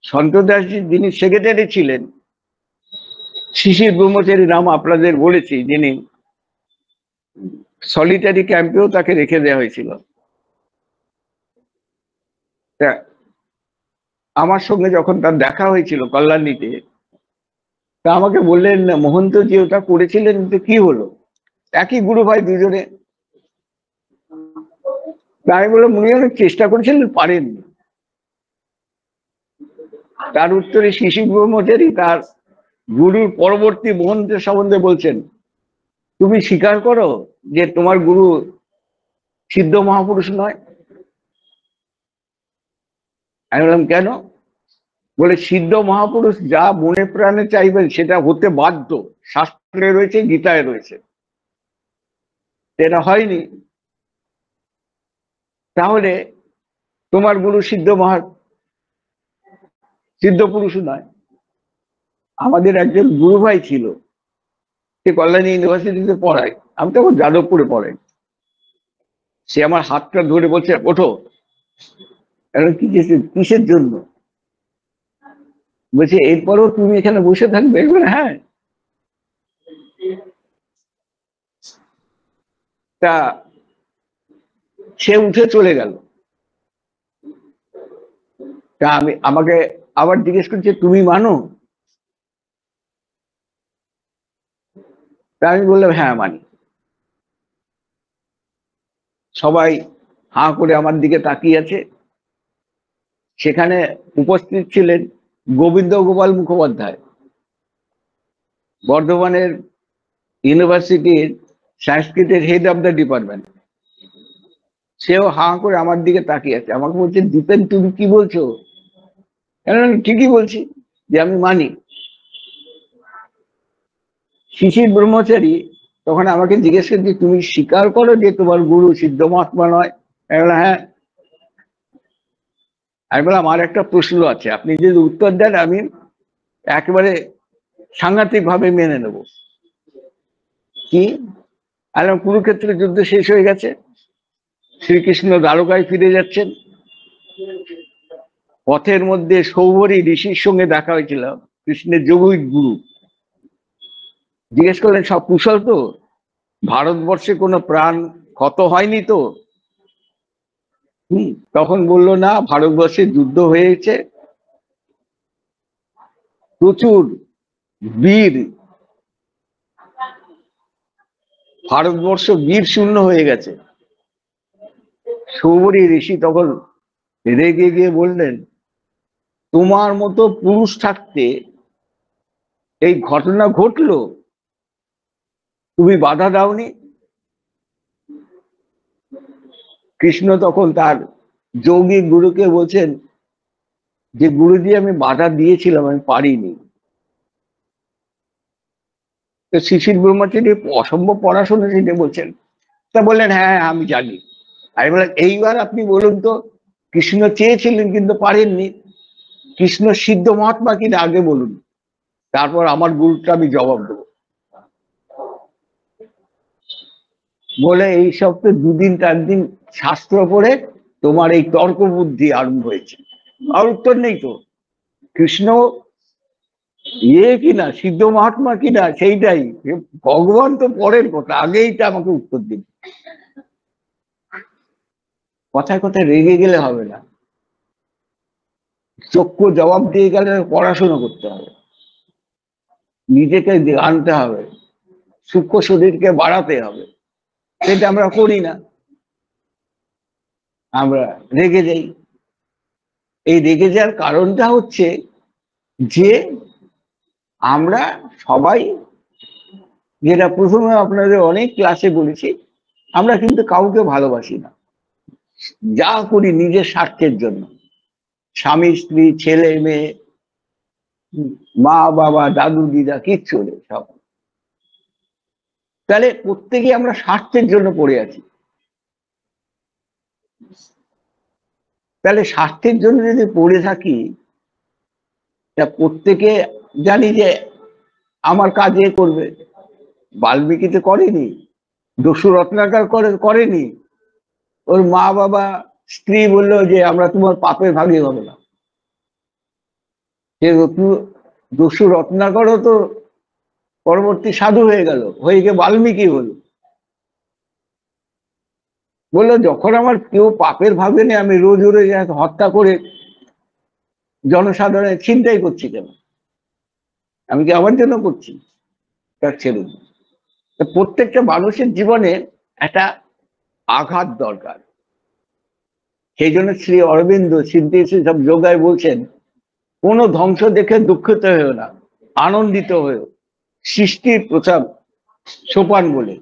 সন্তদাসজি যিনি সেক্রেটারি ছিলেন, শিশির ব্রহ্মচারী নাম আপনাদের বলেছি, যিনি সলিটারি ক্যাম্পেও তাকে রেখে দেওয়া হয়েছিল। তা আমার সঙ্গে যখন তার দেখা হয়েছিল কল্যাণীতে, তা আমাকে বললেন, মহন্ত যে ওটা করেছিলেন তো কি হলো? একই গুরু ভাই দুজনে। তাই বলে উনি অনেক চেষ্টা করেছিলেন, পারেননি। তার উত্তরে শিশির ব্রহ্মচারী তার গুরুর পরবর্তী মহন্তের সম্বন্ধে বলছেন, তুমি স্বীকার করো যে তোমার গুরু সিদ্ধ মহাপুরুষ নয়? আমি বললাম, কেন? বলে, সিদ্ধ মহাপুরুষ যা মনে প্রাণে চাইবেন সেটা হতে বাধ্য, শাস্ত্রে রয়েছে, গীতায় রয়েছে, সেটা হয়নি। তাহলে তোমার গুরু সিদ্ধ পুরুষ নয়। আমাদের একজন গুরু ভাই ছিল, সে কল্যাণী ইউনিভার্সিটিতে পড়ায়, আমি তখন যাদবপুরে পড়াই। সে আমার হাতটা ধরে বলছে, ওঠো। কিসের জন্য? বলছে, এরপরও তুমি এখানে বসে থাকবে? হ্যাঁ। তা সে উঠে চলে গেল। তা আমাকে আবার জিজ্ঞেস করছে, তুমি মানো? তা আমি বললাম, হ্যাঁ মানি। সবাই হাঁ করে আমার দিকে তাকিয়ে আছে। সেখানে উপস্থিত ছিলেন গোবিন্দ গোপাল মুখোপাধ্যায়, বর্ধমানের ইউনিভার্সিটির সংস্কৃতের হেড অফ দ্য ডিপার্টমেন্ট। সেও হাঁ করে আমার দিকে তাকিয়ে আছে, আমাকে বলছে, দীপেন তুমি কি বলছো? ঠিকই বলছি, যে আমি মানি। শিশির ব্রহ্মচারী তখন আমাকে জিজ্ঞেস করছে, তুমি স্বীকার করো যে তোমার গুরু সিদ্ধ মহাত্মা নয়? হ্যাঁ। আমি বললাম, আমার একটা প্রশ্ন আছে, আপনি যদি উত্তর দেন আমি একেবারে সাংঘাতিক ভাবে মেনে নেব। কি কুরুক্ষেত্রের যুদ্ধ শেষ হয়ে গেছে, শ্রীকৃষ্ণ দ্বারকায় ফিরে যাচ্ছেন, পথের মধ্যে সৌভরী ঋষির সঙ্গে দেখা হয়েছিল, কৃষ্ণের যোগিক গুরু। জিজ্ঞেস করলেন সব কুশল তো, ভারতবর্ষে কোনো প্রাণ ক্ষত হয়নি তো? তখন বললো না, ভারতবর্ষে যুদ্ধ হয়েছে, প্রচুর বীর, ভারতবর্ষ বীর শূন্য হয়ে গেছে। সৌভরী ঋষি তখন রেগে গিয়ে বললেন, তোমার মতো পুরুষ থাকতে এই ঘটনা ঘটলো, তুমি বাধা দাওনি? কৃষ্ণ তখন তার যৌগিক গুরুকে বলছেন যে গুরুজি আমি বাধা দিয়েছিলাম, আমি পারিনি। তো শিশির ব্রহ্মচারী অসম্ভব পড়াশোনা তিনি বলছেন, তা বললেন হ্যাঁ আমি জানি। আমি বললাম এইবার আপনি বলুন তো, কৃষ্ণ চেয়েছিলেন কিন্তু পারেননি, কৃষ্ণ সিদ্ধ মহাত্মা কিনা আগে বলুন, তারপর আমার গুরুটা আমি জবাব দেবো। বলে এইসব তো 2 দিন 4 দিন শাস্ত্র পড়ে তোমার এই তর্ক বুদ্ধি আরম্ভ হয়েছে। আর উত্তর নেই তো, কৃষ্ণ কিনা সিদ্ধ মহাত্মা কিনা সেইটাই, ভগবান তো পরের কথা, আগেইটা আমাকে উত্তর দিন। কথায় কথায় রেগে গেলে হবে না, চক্ষু জবাব দিয়ে গেলে পড়াশোনা করতে হবে, নিজেকে আনতে হবে, সূক্ষ্ম শরীরকে বাড়াতে হবে। সেটা আমরা করি না, আমরা রেগে যাই। এই রেগে যাওয়ার কারণটা হচ্ছে যে আমরা সবাই, যেটা প্রথমে আপনাদের অনেক ক্লাসে বলেছি, আমরা কিন্তু কাউকে ভালোবাসি না, যা করি নিজের স্বার্থের জন্য। স্বামী স্ত্রী ছেলে মেয়ে মা বাবা দাদু দিদা কিচ্ছু নেই সব। তাহলে প্রত্যেকে আমরা স্বার্থের জন্য পড়ে আছি। তাহলে স্বার্থের জন্য যদি পড়ে থাকি, তা প্রত্যেকে জানি যে আমার কাজ এ করবে। বাল্মীকি তো করেনি, দস্যু রত্নাকর করেনি, ওর মা বাবা স্ত্রী বললো যে আমরা তোমার পাপে ভাগী হবে না। সে দস্যু রত্নাকরও তো পরবর্তী সাধু হয়ে গেল, হয়ে গিয়ে বাল্মীকি হলো। বললো যখন আমার কেউ পাপের ভাবে নেই, আমি রোজ রোজ হত্যা করে জনসাধারণের ছিনতাই করছি কেন? আমি কি আমার জন্য করছি? তার ছেড়ে দিই। প্রত্যেকটা মানুষের জীবনে একটা আঘাত দরকার। সেই জন্য শ্রী অরবিন্দ সিনথেসিস অফ যোগায় বলছেন, কোনো ধ্বংস দেখে দুঃখিত হয়েও না, আনন্দিত হয়েও, সৃষ্টির প্রথম সোপান বলে,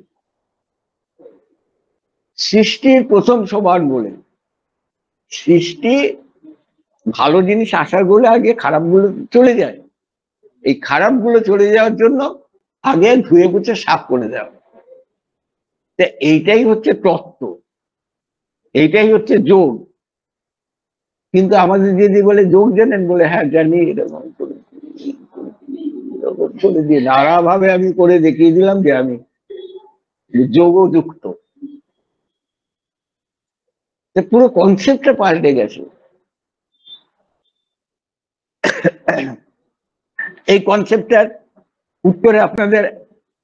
সৃষ্টির প্রথম সোপান বলে। সৃষ্টি ভালো জিনিস আসার বলে আগে খারাপগুলো চলে যায়, এই খারাপগুলো চলে যাওয়ার জন্য আগে ধুয়ে মুছে সাফ করে দেওয়া। এইটাই হচ্ছে তত্ত্ব, এইটাই হচ্ছে যোগ। কিন্তু আমাদের যদি বলে যোগ জানেন, বলে হ্যাঁ জানি, এরকম করে দিয়ে নানা ভাবে আমি করে দেখিয়ে দিলাম যে আমি যোগযুক্ত। পুরো কনসেপ্টটা পাল্টে গেছে। এই কনসেপ্টটার উত্তরে আপনাদের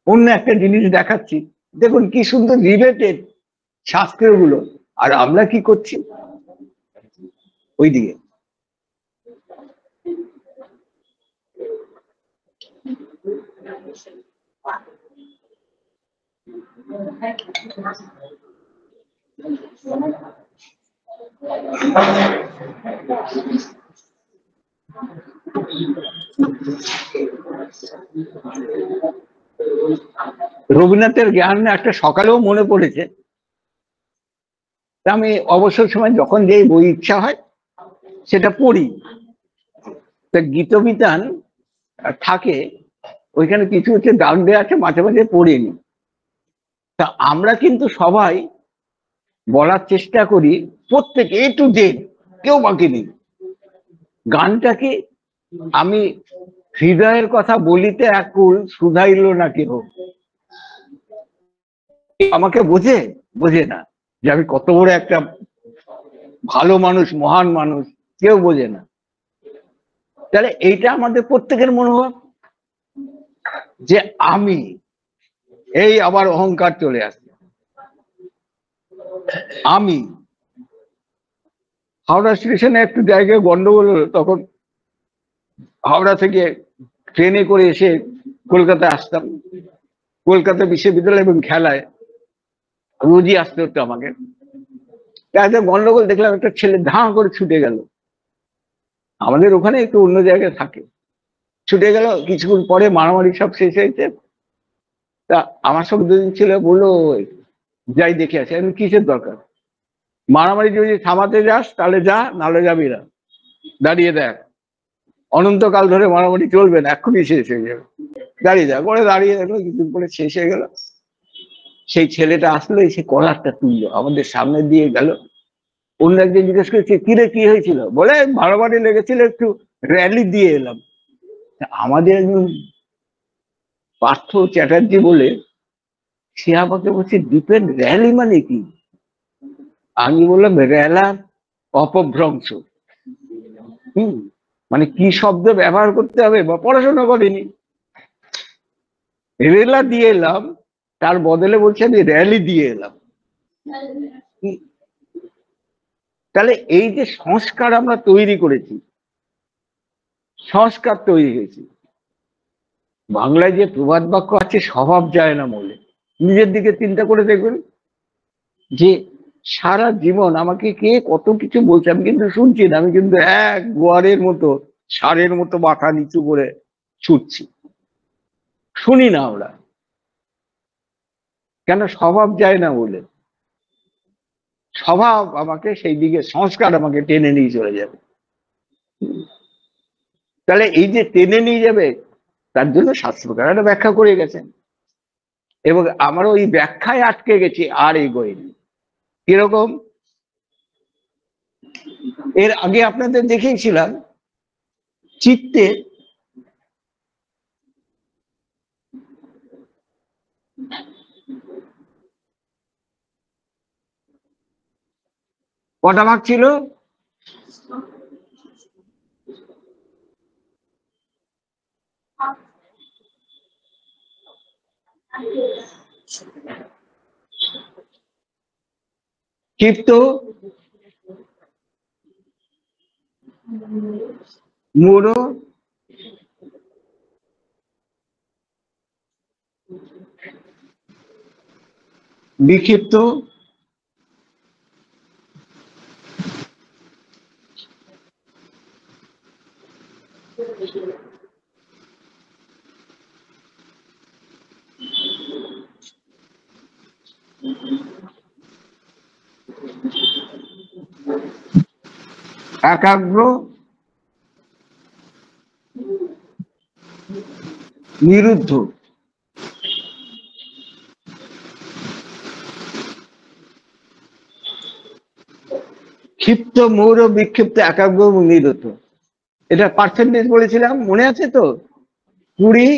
অন্য একটা জিনিস দেখাচ্ছি। দেখুন কি সুন্দর রিলেটেড শাস্ত্রগুলো, আর আমরা কি করছি ওইদিকে। রবীন্দ্রনাথের জ্ঞান একটা সকালেও মনে পড়েছে, আমি অবসর সময় যখন যে বই ইচ্ছা হয় সেটা পড়ি। তা গীতবিতান থাকে, ওইখানে কিছু হচ্ছে দাগ দেওয়া আছে, মাঝে মাঝে পড়িনি। তা আমরা কিন্তু সবাই বলার চেষ্টা করি, প্রত্যেকে এ টু জেড, কেউ বাকি নেই। গানটাকে আমি হৃদয়ের কথা বলিতে আকুল, শুধাইল না কেহ। আমাকে বোঝে? বোঝে না যে আমি কত বড় একটা ভালো মানুষ, মহান মানুষ, কেউ বোঝে না। তাহলে এইটা আমাদের প্রত্যেকের মনোভাব, যে আমি, এই আবার অহংকার চলে আসছে। আমি হাওড়া স্টেশনে একটু জায়গায় গন্ডগোল হলো, তখন হাওড়া থেকে ট্রেনে করে এসে কলকাতায় আসতাম। কলকাতা বিশ্ববিদ্যালয় এবং খেলায় রোজই আসতে হতো আমাকে। একটা গন্ডগোল দেখলাম, একটা ছেলে ধাঁ করে ছুটে গেল। আমাদের ওখানে একটু অন্য জায়গায় থাকে, ছুটে গেল। কিছুক্ষণ পরে মারামারি সব শেষ হয়েছে। তা আমার সঙ্গে দুদিন ছিল, বললো যাই দেখে আসি। আমি কিসের দরকার, মারামারি যদি থামাতে যাস তাহলে যা, নাহলে যাবি না, দাঁড়িয়ে দেখ, অনন্তকাল ধরে মারামারি চলবে না, এক্ষুনি শেষ হয়ে যাবে, দাঁড়িয়ে দেখ। পরে দাঁড়িয়ে দেখলো, কিছুদিন পরে শেষ হয়ে গেল। সেই ছেলেটা আসলো, এসে কলারটা তুললো, আমাদের সামনে দিয়ে গেল। অন্য একজন জিজ্ঞেস করেছে, কিরে কি হয়েছিল? বলে মারামারি লেগেছিল, একটু র্যালি দিয়ে এলাম। আমাদের একজন পার্থ চ্যাটার্জি বলে, সে আমাকে বলছে, ডিপেন্ড র্যালি মানে কি? আমি বললাম, রেলা অপভ্রংশ। মানে কি শব্দ ব্যবহার করতে হবে, বা পড়াশোনা করিনি, রেলা দিয়ে এলাম, তার বদলে বলছে আমি র্যালি দিয়ে এলাম। তাহলে এই যে সংস্কার আমরা তৈরি করেছি, সংস্কার তৈরি হয়েছে। বাংলায় যে প্রবাদ বাক্য আছে, স্বভাব যায় না মূলে। নিজের দিকে চিন্তা করে দেখবেন, যে সারা জীবন আমাকে কে কত কিছু বলছে, আমি কিন্তু শুনছি না, আমি কিন্তু এক গোয়ারের মতো, ষাঁড়ের মতো মাথা নিচু করে ছুটছি, শুনি না আমরা। কেন? স্বভাব যায় না বলে। স্বভাব আমাকে সেই দিকে, সংস্কার আমাকে টেনে নিয়ে চলে যাবে। তাহলে এই যে টেনে নিয়ে যাবে, তার জন্য শাস্ত্রকার একটা ব্যাখ্যা করে গেছেন, এবং আমরা ওই ব্যাখ্যায় আটকে গেছি, আর এগোয়নি। কিরকম? এর আগে আপনাদের দেখিয়েছিলাম, চিত্তে কটা ভাগ ছিল? ক্ষিপ্ত, মূঢ়, বিক্ষিপ্ত, একাগ্র, নিরুদ্ধ। ক্ষিপ্ত, মৌর, বিক্ষিপ্ত, একাগ্র এবং নিরুদ্ধ। এটা পার্সেন্টেজ বলেছিলাম, মনে আছে তো? 20,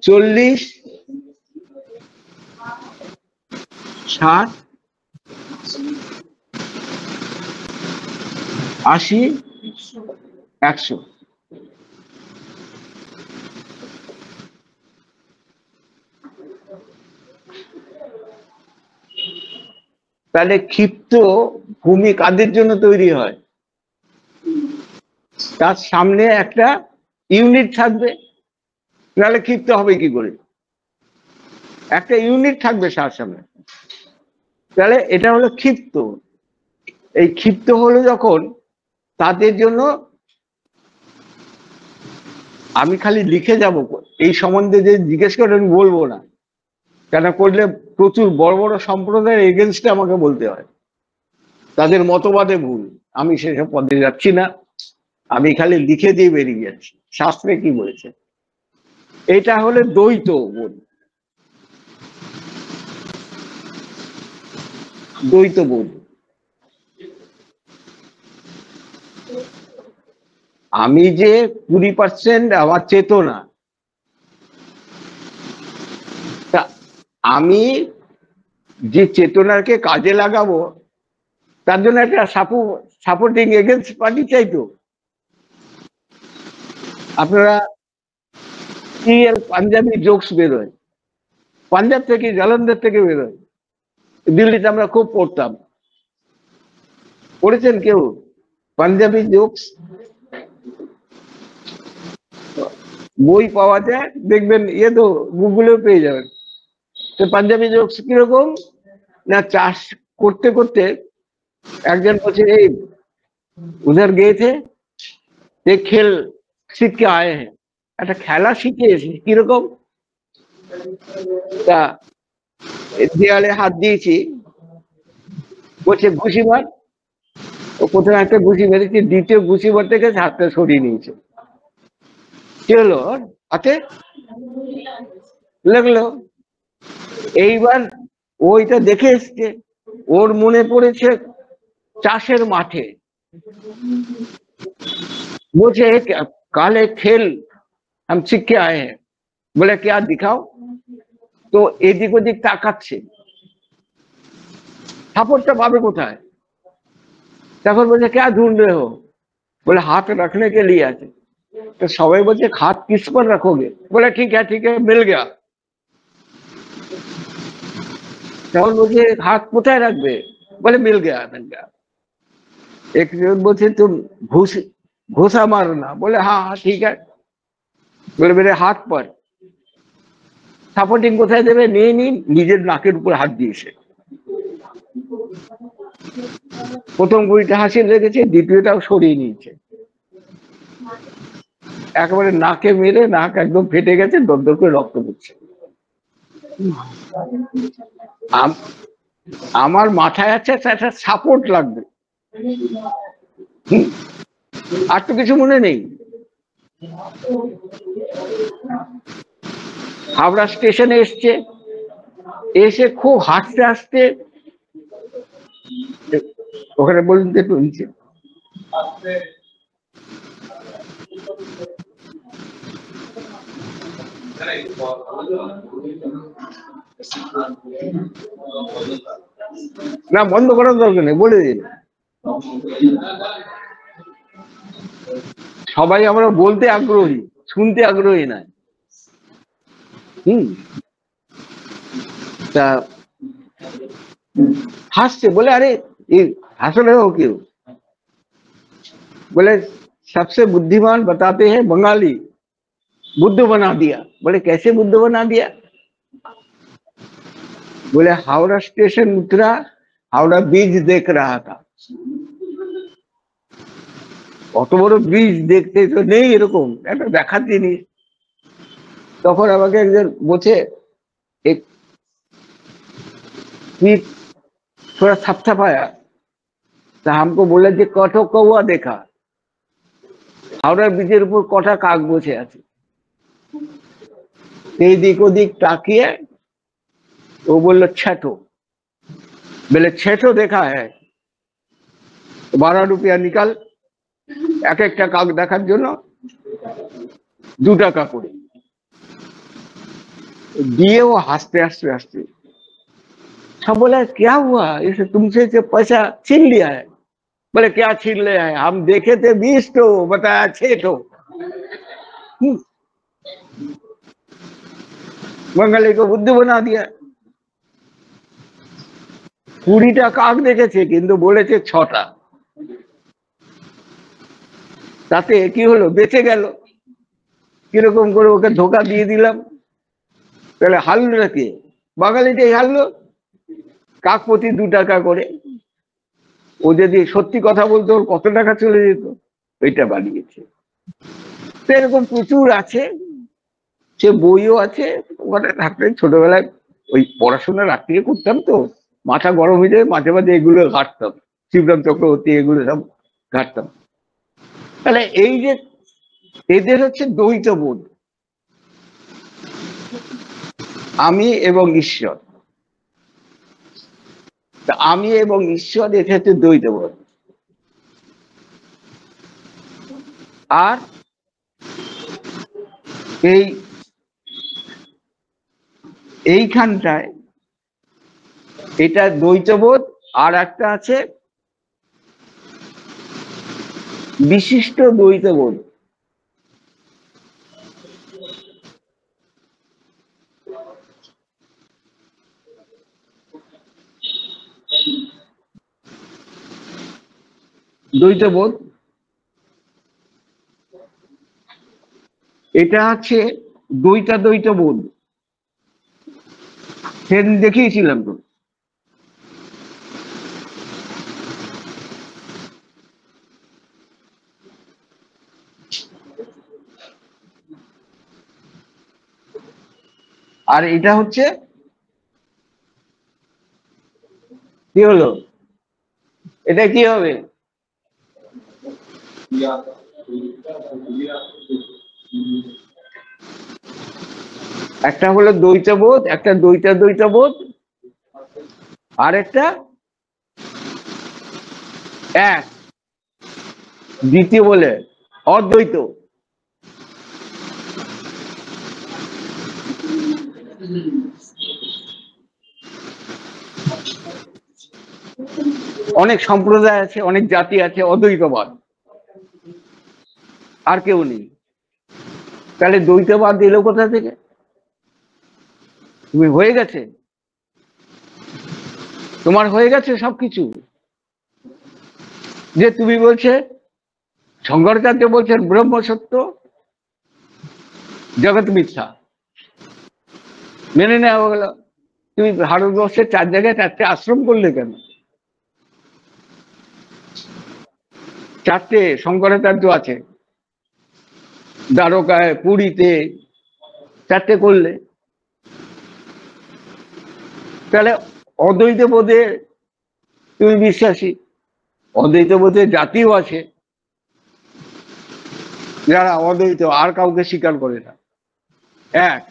40, 60, 80, 100। তাহলে ক্ষিপ্ত ভূমি কাদের জন্য তৈরি হয়? তার সামনে একটা ইউনিট থাকবে, তাহলে ক্ষিপ্ত হবে কি করে? একটা ইউনিট থাকবে তার সামনে, তাহলে এটা হলো ক্ষিপ্ত। এই ক্ষিপ্ত হলো যখন, তাদের জন্য আমি খালি লিখে যাব, এই সম্বন্ধে যে জিজ্ঞেস করে আমি বলবো না, কেন করলে প্রচুর বড় বড় সম্প্রদায়ের এগেনস্টে আমাকে বলতে হয়, তাদের মতবাদে ভুল। আমি সেসব পদে যাচ্ছি না, আমি খালি লিখে দিয়ে বেরিয়ে যাচ্ছি শাস্ত্রে কি বলেছে। এটা হলে দ্বৈত বোধ, দ্বৈত বোধ। আমি যে 20% আমার চেতনা, তা আমি যে চেতনাকে কাজে লাগাবো তার জন্য একটা সাপোর্টিং এগেন্স্ট পার্টি চাই। তো আপনারা পাঞ্জাবি জোকস বেরোয়, পাঞ্জাব থেকে, জালন্ধর থেকে বেরোয়, দিল্লিতে আমরা খুব পড়তাম। পড়েছেন কেউ পাঞ্জাবি জোকস? বই পাওয়া যায়, দেখবেন, তো গুগলেও পেয়ে যাবেন। তো পাঞ্জাবি জোকস কিরকম না, চাষ করতে করতে একজন বলছে, এই উধার গিয়ে थे ये खेल सीख के आए हैं, একটা খেলা শিখে এসেছি। কিরকম? তা দেয়ালে হাত দিয়েছি, বলছে ঘুষি মার। ও প্রথমে একটা ঘুষি মেরেছি, দ্বিতীয় ঘুষি মারতে গেছে হাতটা সরিয়ে নিয়েছে। কি হলো ওর হাতে? লাগলো। এইবার ওইটা দেখে এসছে, ওর মনে পড়েছে চাষের মাঠে। বলছে কাল एक खेल हम सीख के आए हैं, বলে क्या दिखाओ। তো এদিক ওদিক তাকাচ্ছে, সাপোর্টটা পাবে কোথায়? তখন বলছে क्या ढूंढ रहे हो, बोले हाथ रखने के लिए আছে। तो সবাই বলছে हाथ किस पर रखोगे, बोले ठीक है मिल गया। তখন বলছে हाथ কোথায় রাখবে, बोले मिल गया। একজন বলছে तुम घुसा मारना, बोले हाँ ठीक है। बोले मेरे हाथ पर। সাপোর্টিং কোথায় দেবে? নিয়ে নিজের নাকের উপর হাত দিয়েছে। প্রথম গুলিটা হাসি লেগেছে, দ্বিতীয়টাও সরিয়ে নিয়েছে। একেবারে নাকে মেরে নাক একদম ফেটে গেছে, দরদর করে রক্ত পড়ছে। আমার মাথায় আছে একটা সাপোর্ট লাগবে, আর তো কিছু মনে নেই। হাওড়া স্টেশনে এসছে, এসে খুব হাসতে হাসতে, ওখানে বলুন তো একটু নিচে, না বন্ধ করার দরকার নেই, বলে দিন। সবাই আমরা বলতে আগ্রহী, শুনতে আগ্রহী না। তা হাসছে, বলে अरे हंस रहे हो क्यों, बोले सबसे बुद्धिमान बताते हैं बंगाली, बुद्ध बना दिया। बोले कैसे बुद्ध बना दिया? बोले हावड़ा स्टेशन उतरा, हावड़ा ब्रिज देख रहा था। অত বড় ব্রিজ দেখতে তো নেই, এরকম একটা দেখার জিনিস। তখন আমাকে একজন বলছে एक थोड़ा थपथपाया, তা हमको बोला যে কত কौवा দেখা। হাওড়া ব্রিজের উপর কটা কাক বসে আছে। এই দিক ওদিক তাকিয়ে ও বললো छठो। बोले छठो देखा है, 12 रुपया निकाल। এক একটা কাক দেখার জন্য 2 টাকা করে দিয়ে ও হাসতে হাসতে হাসতে। सब बोला क्या हुआ, इसे तुमसे से पैसा छीन लिया है? बोले क्या छीन लिया है, हम देखे थे 20 ठो, बताया 6 ठो। बंगाली को बुद्धू बना दिया। 20টা কাক দেখেছে কিন্তু বলেছে 6টা। তাতে কি হলো, বেঁচে গেল। কিরকম করে ওকে ধোকা দিয়ে দিলাম। তাহলে হারলো কে? বাঙালিটাই হারলো, কাক প্রতি 2 টাকা করে। ও যদি সত্যি কথা বলতো ওর কত টাকা চলে যেত, ওইটা বানিয়েছে। তো এরকম প্রচুর আছে, সে বইও আছে। ওখানে থাকতে ছোটবেলায় ওই পড়াশোনা রাত্রিরে করতাম, তো মাথা গরম হয়ে যায়, মাঝে মাঝে এগুলো ঘাটতাম, শিবরাম চক্রবর্তী এগুলো সব ঘাটতাম। তাহলে এই যে এদের হচ্ছে দ্বৈত বোধ, আমি এবং ঈশ্বর। আমি এবং ঈশ্বর, এটা হচ্ছে দ্বৈত বোধ। আর এইখানটায় এটা দ্বৈতবোধ, আর একটা আছে বিশিষ্ট দ্বৈতবোধ। দ্বৈতবোধ এটা আছে দ্বৈতবোধ, সেদিন দেখিয়েছিলাম তো। আর এটা হচ্ছে কি হলো, এটা কি হবে? একটা হলো দ্বৈতবোধ, একটা দ্বৈতবোধ, আর একটা এক দ্বিতীয় বলে অদ্বৈত। অনেক সম্প্রদায় আছে, অনেক জাতি আছে, অদ্বৈতবাদ আর কেউ নেই। তাহলে দ্বৈতবাদ এলো কোথা থেকে? তুমি হয়ে গেছে, তোমার হয়ে গেছে সবকিছু। যে তুমি বলছে শঙ্করাচার্য বলছেন ব্রহ্ম সত্য, জগৎ মিথ্যা, মেনে নেওয়া গেল। তুমি ভারতবর্ষের 4 জায়গায় 4টে আশ্রম করলে কেন? 4টে শঙ্করাচার্য আছে, দ্বারকায়, পুরীতে, 4টে করলে। তাহলে অদ্বৈত বোধে তুমি বিশ্বাসী, অদ্বৈত বোধের জাতিও আছে যারা অদ্বৈত আর কাউকে স্বীকার করে না। এক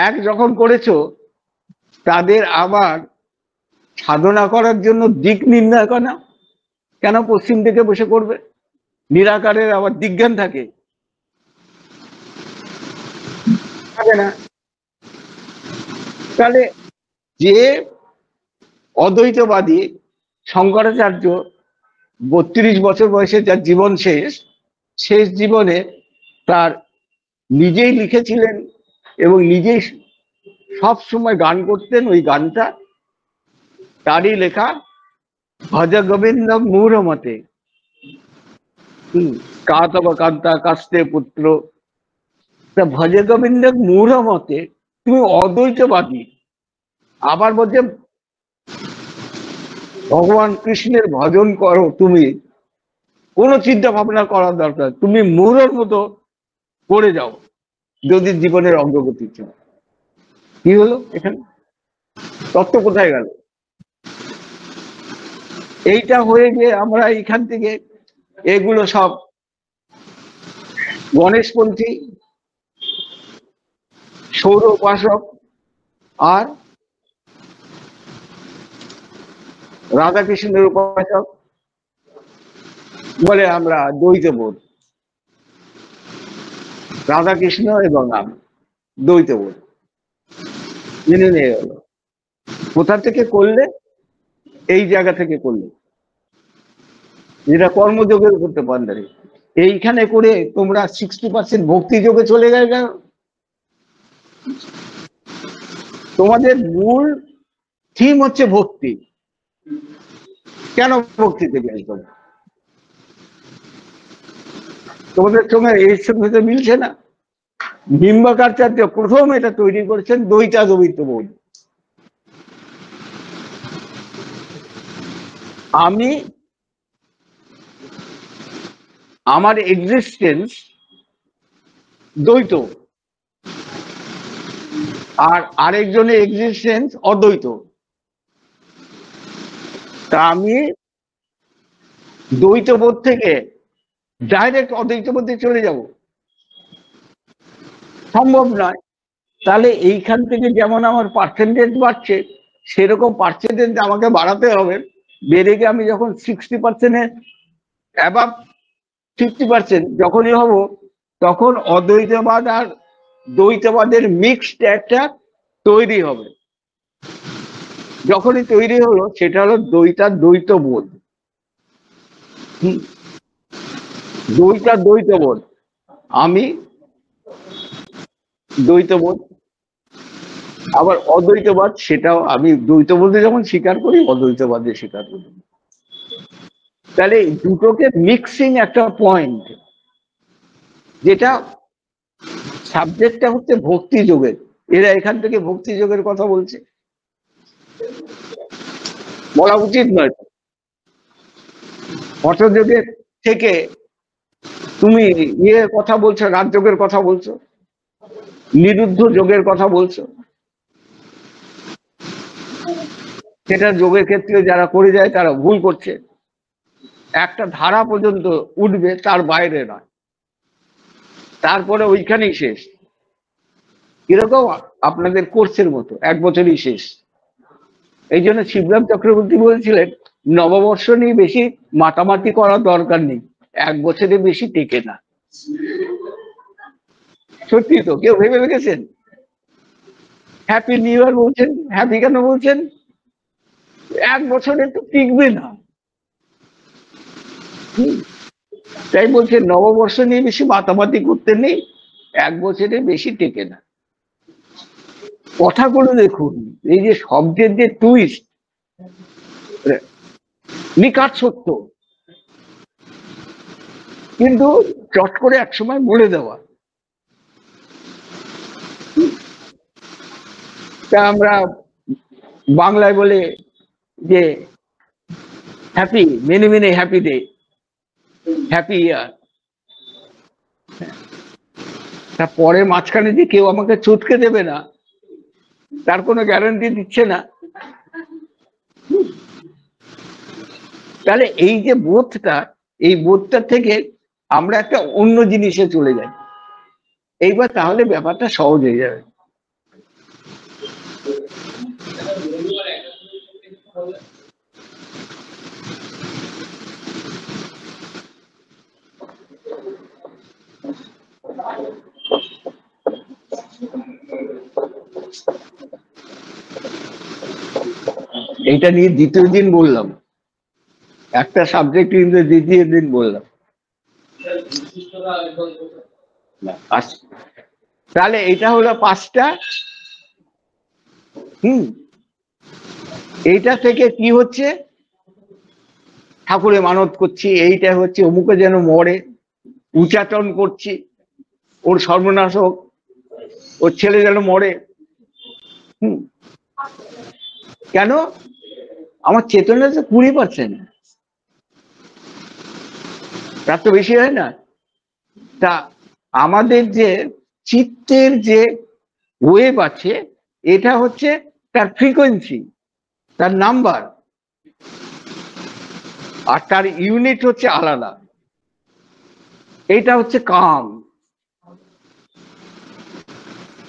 এক যখন করেছো, তাদের আবার সাধনা করার জন্য দিক নির্ণয় করা কেন পশ্চিম দিকে বসে করবে? নিরাকারের আবার দিজ্ঞান থাকে না? তাহলে যে অদ্বৈতবাদী শঙ্করাচার্য 32 বছর বয়সে যার জীবন শেষ জীবনে তার নিজেই লিখেছিলেন এবং নিজেই সব সময় গান করতেন, ওই গানটা তারই লেখা, ভজ গোবিন্দ মূঢ় মতে কাতব কান্তা কাস্তে পুত্র। তা ভজ গোবিন্দ মূঢ় মতে, তুমি অদ্বৈতবাদী, আবার বলছে ভগবান কৃষ্ণের ভজন করো, তুমি কোনো চিন্তা ভাবনা করার দরকার, তুমি মূঢ়র মতো করে যাও যদি জীবনের অগ্রগতি চাও। কি হলো এখানে? তত্ত্ব কোথায় গেল? এইটা হয়ে গিয়ে আমরা এখান থেকে এগুলো সব গণেশপন্থী, সৌর উপাসক আর রাধাকৃষ্ণের উপাসক বলে আমরা দ্বৈতবোধ। রাধাকৃষ্ণ এবং আমি দ্বৈতবোধ মেনে নিয়ে গেল। কোথা থেকে করলে? এই জায়গা থেকে করলে, যেটা কর্মযোগের উপর পান্ডারি। এইখানে করে তোমরা 60% ভক্তি যোগে চলে গেলে। তোমাদের মূল থিম হচ্ছে ভক্তি, কেন ভক্তিতে গেলে তোমাদের সঙ্গে এর সঙ্গে মিলছে না? নিম্বাকাচার্য প্রথম এটা তৈরি করেছেন দ্বৈতাদ্বৈত বোধ। আমি আমার এক্সিস্টেন্স দ্বৈত, আর আরেকজনের এক্সিস্টেন্স অদ্বৈত। তা আমি দ্বৈতবোধ থেকে ডাইরেক্ট অদ্বৈতবোধে চলে যাব? সম্ভব নয়। তাহলে এইখান থেকে যেমন আমার পার্সেন্টেজ বাড়ছে, সেরকম পার্সেন্টেজ আমাকে বাড়াতে হবে বেড়ে গিয়ে আমি যখন 60%-এর অ্যাবাভ 50% যখনই হব, তখন অদ্বৈতবাদ আর দ্বৈতবাদের মিক্সড একটা তৈরি হবে। যখনই তৈরি হলো, সেটা হলো দ্বৈতবোধ। দ্বৈতবোধ। আমি দ্বৈতবোধ, আবার অদ্বৈতবাদ, সেটাও আমি দ্বৈতবোধে যেমন স্বীকার করি, অদ্বৈতবাদে স্বীকার করি। তাহলে দুটোকে মিক্সিং একটা পয়েন্ট, যেটা সাবজেক্টটা হচ্ছে ভক্তি যোগের। এরা এখান থেকে ভক্তি যোগের কথা বলছে, বলা উচিত নয়। হঠযোগের থেকে তুমি কথা বলছো, রাজযোগের কথা বলছো, নিরুদ্ধ যোগের কথা বলছো। সেটা যোগের ক্ষেত্রে যারা করে যায় তারা ভুল করছে। একটা ধারা পর্যন্ত উঠবে, তার বাইরে নয়, তারপরে ওইখানেই শেষ। কিরকম? আপনাদের কোর্সের মতো, 1 বছরই শেষ। এই জন্য শিবরাম চক্রবর্তী বলছিলেন, নববর্ষ নিয়ে বেশি মাতামাতি করার দরকার নেই, 1 বছরে বেশি টেকে না। সত্যি তো, কেউ ভেবে রেখেছেন? হ্যাপি নিউ ইয়ার বলছেন, হ্যাপি কেন বলছেন? 1 বছরে তো টিকবে না। তাই বলছে নববর্ষ নিয়ে বেশি মাতামাতি করতে নেই, 1 বছরে বেশি টেকে না। কথাগুলো দেখুন, এই যে শব্দের যে টুইস্ট, নিকাট সত্য, কিন্তু চট করে একসময় বলে দেওয়া। তা আমরা বাংলায় বলে যে happy, many many happy day, happy ইয়ার। তারপরে মাঝখানে যে কেউ আমাকে চটকে দেবে না, তার কোনো গ্যারান্টি দিচ্ছে না। তাহলে এই যে বোধটা, এই বোধটা থেকে আমরা একটা অন্য জিনিসে চলে যাই। এইবার তাহলে ব্যাপারটা সহজ হয়ে যাবে। এইটা নিয়ে দ্বিতীয় দিন বললাম, একটা সাবজেক্ট কিন্তু দ্বিতীয় দিন বললাম। তাহলে এটা হলো 5টা। এইটা থেকে কি হচ্ছে? ঠাকুরে মানত করছি, এইটা হচ্ছে অমুকে যেন মরে, উচ্চাটন করছি ওর সর্বনাশ হোক, ওর ছেলে যেন মরে। কেন? আমার চেতনা তো 20%, তার তো বেশি হয় না। তা আমাদের যে চিত্তের যে ওয়েভ আছে, এটা হচ্ছে তার ফ্রিকোয়েন্সি, তার নাম্বার, আর তার ইউনিট হচ্ছে আলাদা। এটা হচ্ছে কাম,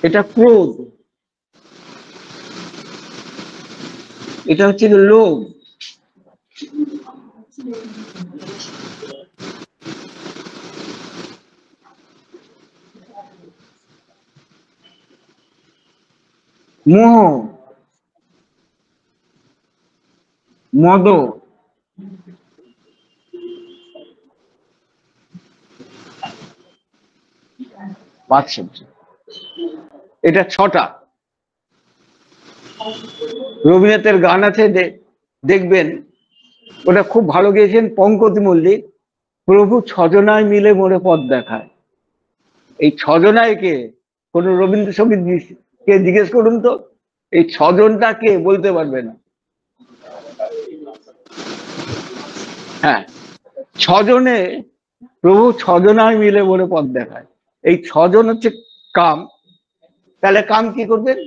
এটা ক্রোধ, এটা হচ্ছে লোভ। মোহ, মদ, এটা 6টা। রবীন্দ্রনাথের গান আছে, দেখবেন, ওটা খুব ভালো গেয়েছেন পঙ্কজ মল্লিক, প্রভু 6 জনায় মিলে মোরে পথ দেখায়। এই 6 জনায় কে? কোন রবীন্দ্রসঙ্গীত কে জিজ্ঞেস করুন তো, এই 6 জনটা কে বলতে পারবে না। হ্যাঁ, 6 জনে প্রভু 6 জনায় মিলে মোরে পথ দেখায়। এই 6 জন হচ্ছে কাম। তাহলে কাম কি করবেন?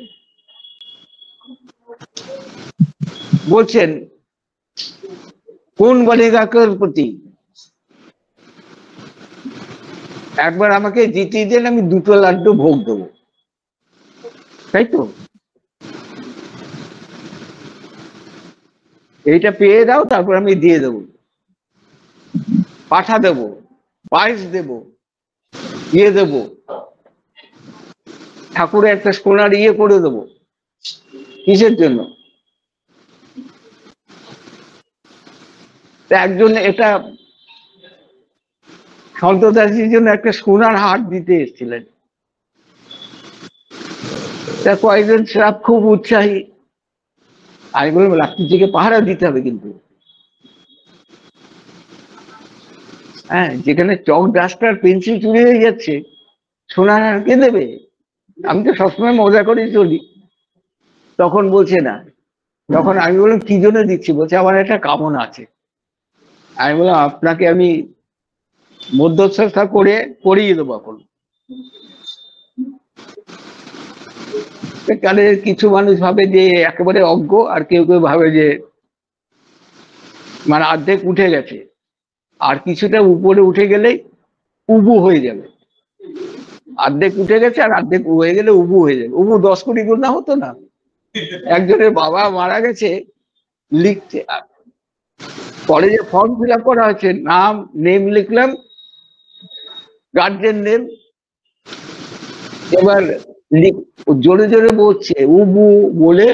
বলছেন কোন বনেগা করপতি, একবার আমাকে জিতিয়ে দেন, আমি 2টো লাড্ডু ভোগ দেবো। তাই তো? এইটা পেয়ে দাও, তারপর আমি দিয়ে দেবো, পাঠা দেবো, পায়েস দেবো, ইয়ে দেবো, ঠাকুরের একটা সোনার ইয়ে করে দেবো। কিসের জন্য? একজন এটা সন্তদাসীর জন্য একটা সোনার হার দিতে এসেছিলেন। তা কয়েকজন শ্রাপ খুব উৎসাহী, আমি বললাম রাত্রিটিকে পাহারা দিতে হবে কিন্তু, হ্যাঁ, যেখানে চক ডাস্টার পেন্সিল চুরি হয়ে যাচ্ছে, সোনার হার কে দেবে? আমি তো সবসময় মজা করে চলি। তখন বলছে না। তখন আমি বললাম কি জন্য দিচ্ছি? বলছে আমার একটা কামনা আছে। আমি বললাম আপনাকে আমি মধ্যস্থতা করে করিয়ে দেবো এখন। এখানে কিছু মানুষ ভাবে যে একেবারে অজ্ঞ, আর কেউ কেউ ভাবে যে মানে অর্ধেক উঠে গেছে, আর কিছুটা উপরে উঠে গেলেই উবু হয়ে যাবে। অর্ধেক উঠে গেছে আর অর্ধেক হয়ে গেলে উবু হয়ে যাবে। উবু 10 কোটি গুণ না হতো না? একজনের বাবা মারা গেছে, লিখছে, পরে যে ফর্ম ফিল আপ করা হয়েছে, নাম নেম লিখলাম, গার্জেন নেম, এবার জোরে জোরে বলছে উবু বলে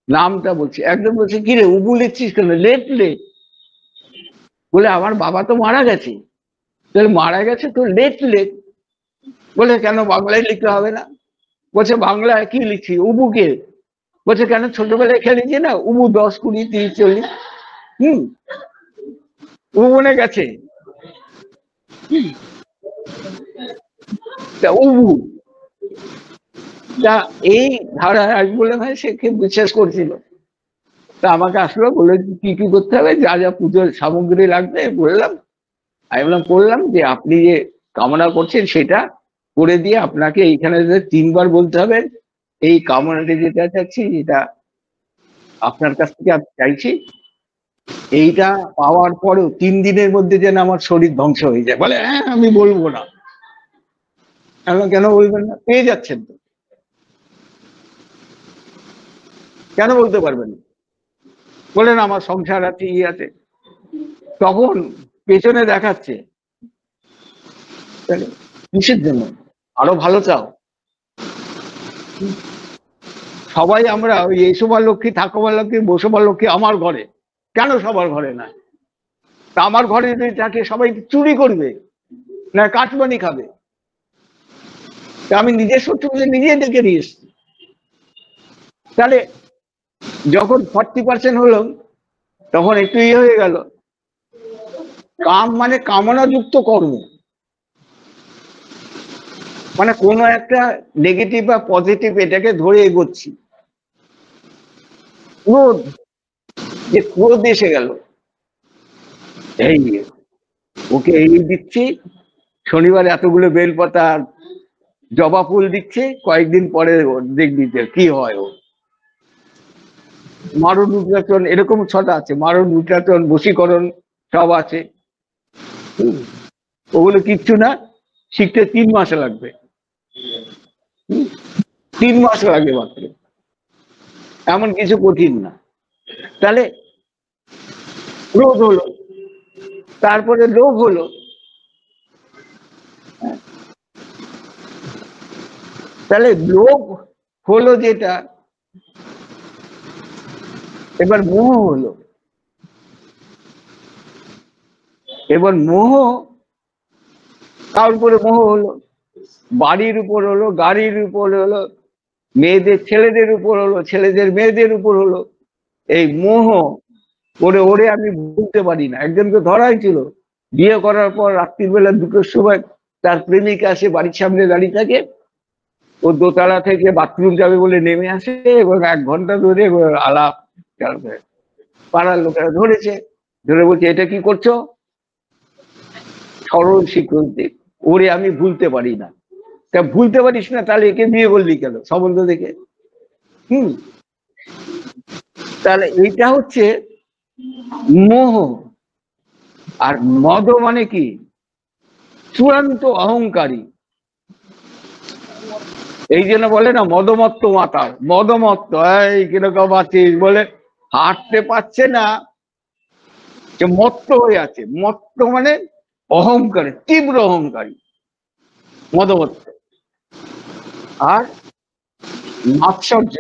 নামটা বলছে। একদম বলছে কিরে উবু লিখছিস কেন? Late late. বলে আমার বাবা তো মারা গেছে। তাহলে মারা গেছে তো লেট লেট। বলে কেন বাংলায় লিখতে হবে না? বলছে বাংলায় কি লিখছি? উবুকে। বলছে কেন ছোটবেলায় খেলেছি না উবু 10 20 30 40। উবু মনে গেছে। তা উবু, তা এই ধারায় আমি বললাম হ্যাঁ, সে বিশ্বাস করছিল। তা আমাকে আসলো, বলে কি কি করতে হবে, যা যা পুজোর সামগ্রী লাগবে বললাম। আমি বললাম করলাম, যে আপনি যে কামনা করছেন সেটা করে দিয়ে আপনাকে এইখানে 3 বার বলতে হবে এই কামনাটি যেটা চাচ্ছি, যেটা আপনার কাছ থেকে আমি চাইছি, এইটা পাওয়ার পরেও 3 দিনের মধ্যে যেন আমার শরীর ধ্বংস হয়ে যায়। বলে হ্যাঁ আমি বলবো না। কেন বলবেন না? পেয়ে যাচ্ছেন তো, কেন বলতে পারবেন না? বলেন আমার সংসার আছে, ইয়ে আছে। তখন পেছনে দেখাচ্ছে কিসের জন্য? আরো ভালো চাও? সবাই আমরা ওই এসোবার লক্ষ্মী, থাকোবার লক্ষ্মী, বসোবার লক্ষ্মী আমার ঘরে, কেন সবার ঘরে না? তা আমার ঘরে যদি থাকে সবাই চুরি করবে না কাটমানি খাবে? তা আমি নিজের শত্রু বলে নিজে ডেকে নিয়ে এসছি। তাহলে যখন 40% হলো, তখন একটু ইয়ে হয়ে গেল। কাম মানে কামনাযুক্ত কর্ম, মানে কোনো একটা নেগেটিভ বা পজিটিভ এটাকে ধরে এগোচ্ছি। ক্রোধ, যে ক্রোধ এসে গেল, এই ওকে এই দিচ্ছি, শনিবার এতগুলো বেলপাতা জবা ফুল দিচ্ছে, কয়েকদিন পরে দেখবি কি হয়। ও মারণ উদ্রাচন, এরকম 6টা আছে, মারণ উদ্রাচন বশীকরণ সব আছে। ওগুলো কিচ্ছু না, শিখতে 3 মাস লাগবে। 3 মাস লাগে মাত্র, এমন কিছু কঠিন না। তাহলে ক্রোধ হলো, তারপরে লোভ হলো, তাহলে লোভ হলো যেটা, এবার মোহ হলো। এবার মোহ কার উপরে মোহ হলো? বাড়ির উপর হলো, গাড়ির উপর হলো, মেয়েদের ছেলেদের উপর হলো, ছেলেদের মেয়েদের উপর হলো। এই মোহ করে ওরে আমি ভুলতে পারি না। একজনকে ধরা হয়েছিল, বিয়ে করার পর রাত্রিবেলা 2টোর সময় তার প্রেমিকা আসে, বাড়ির সামনে দাঁড়িয়ে থাকে, ও দোতলা থেকে বাথরুম যাবে বলে নেমে আসে, এবং 1 ঘন্টা ধরে আলাপ। পাড়ার লোকেরা ধরেছে, ধরে বলছে এটা কি করছো? সরল স্বীকৃতি, ওরে আমি ভুলতে পারি না। তা ভুলতে পারিস না, তাহলে একে বিয়ে করলি কেন সম্বন্ধ দেখে? তাহলে এইটা হচ্ছে মোহ। আর মদ মানে কি? চূড়ান্ত অহংকারী। এই জন্য বলে না মদমত্ত মাতাল, মদমত্ত, এই কিরকম আছিস বলে হাঁটতে পারছে না, যে মত্ত হয়ে আছে। মত্ত মানে অহংকারী, তীব্র অহংকারী, মদমত্ত। আর মাৎসর্য,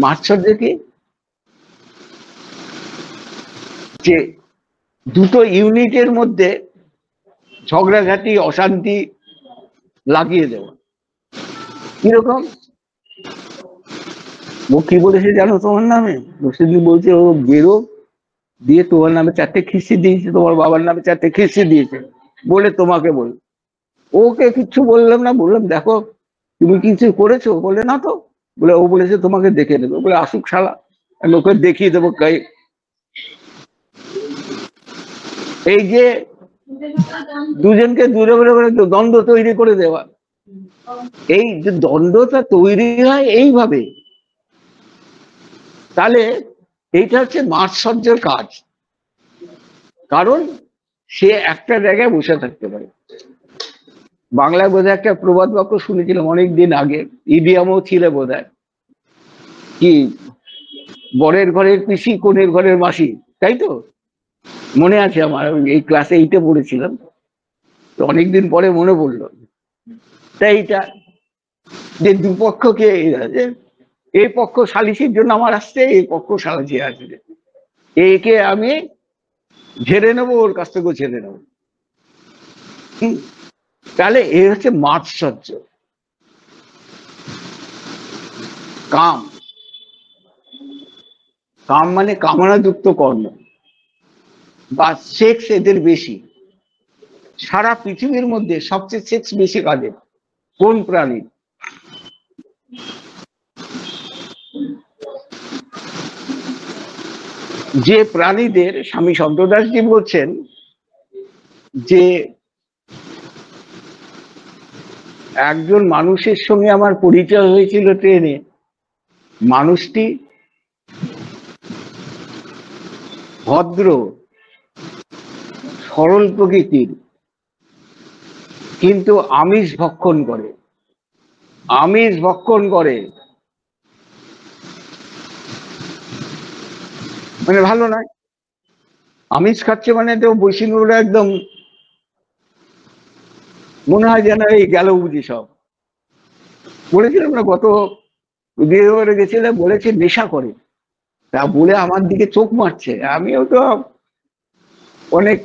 মাৎসর্য কি, যে দুটো ইউনিটের মধ্যে ঝগড়াঝাটি অশান্তি লাগিয়ে দেওয়া। কিরকম, ও কি বলেছে জানো তোমার নামে? সেদিন বলছে ও বেরো, দিয়ে তোমার নামে 4টে খিস্তি দিয়েছে, তোমার বাবার নামে 4টে খিস্তি দিয়েছে, বলে তোমাকে বল। ওকে কিচ্ছু বললাম না, বললাম দেখো তুমি কিছু করেছো? বলে না তো। বলে ও বলেছে তোমাকে দেখে দেবে। বলে আসুক শালা, আমি ওকে দেখিয়ে দেবো। এই যে দুজনকে দূরে করে দ্বন্দ্ব তৈরি করে দেওয়া, এই যে দ্বন্দ্বটা তৈরি হয় এইভাবে, তাহলে এইটা হচ্ছে মাৎসর্যের কাজ। কারণ সে একটা জায়গায় বসে থাকতে পারে। বাংলায় বোধহয় একটা প্রবাদ বাক্য শুনেছিলাম অনেকদিন আগে, ইডিয়ামও ছিল বোধহয়, কি বরের ঘরের পিসি কনের ঘরের মাসি, তাই তো? মনে আছে আমার, এই ক্লাস 8-এ পড়েছিলাম, তো অনেকদিন পরে মনে পড়লো। তাই এইটা যে দুপক্ষকে, এই পক্ষ সালিসির জন্য আমার আসছে, এই পক্ষ সালিসি আসবে, একে আমি ঝেড়ে নেবো, ওর কাছ থেকেও ঝেড়ে নেবো। তাহলে এ হচ্ছে মাৎসর্য। কাম, কাম মানে কামনাযুক্ত কর্ম বা সেক্স এদের বেশি। সারা পৃথিবীর মধ্যে সবচেয়ে সেক্স বেশি কাজে কোন প্রাণী? যে প্রাণীদের, স্বামী শব্দদাসজি বলছেন যে একজন মানুষের সঙ্গে আমার পরিচয় হয়েছিল ট্রেনে, মানুষটি ভদ্র সরল প্রকৃতির, কিন্তু আমিষ ভক্ষণ করে, আমিষ ভক্ষণ করে, মানে ভালো নয়। আমিষ খাচ্ছে মানে তো বৈষ্ণবরা একদম মনে হয় যেন এই গেল বুঝি সব। বলেছিলাম না গত বিয়েবারে গেছিলাম, বলেছে নেশা করে, তা বলে আমার দিকে চোখ মারছে। আমিও তো অনেক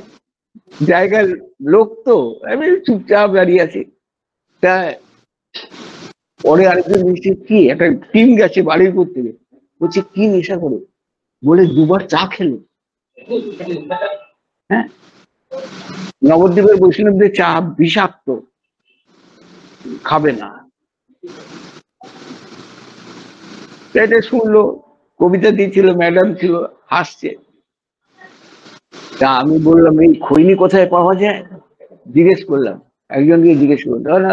জায়গার লোক, তো আমি চুপচাপ দাঁড়িয়ে আছি। তা পরে আরেকজন বলছে কি, একটা টিম গেছে বাড়ির উপর থেকে, বলছে কি নেশা করে? বলে 2বার চা খেলো। হ্যাঁ, নবদ্বীপের বৈষ্ণবদের চা বিষাক্ত, খাবে না। এটা শুনলো, কবিতা দিয়েছিল, ম্যাডাম ছিল, হাসছে। তা আমি বললাম এই খৈনি কোথায় পাওয়া যায়, জিজ্ঞেস করলাম, একজনকে জিজ্ঞেস করলাম, তখন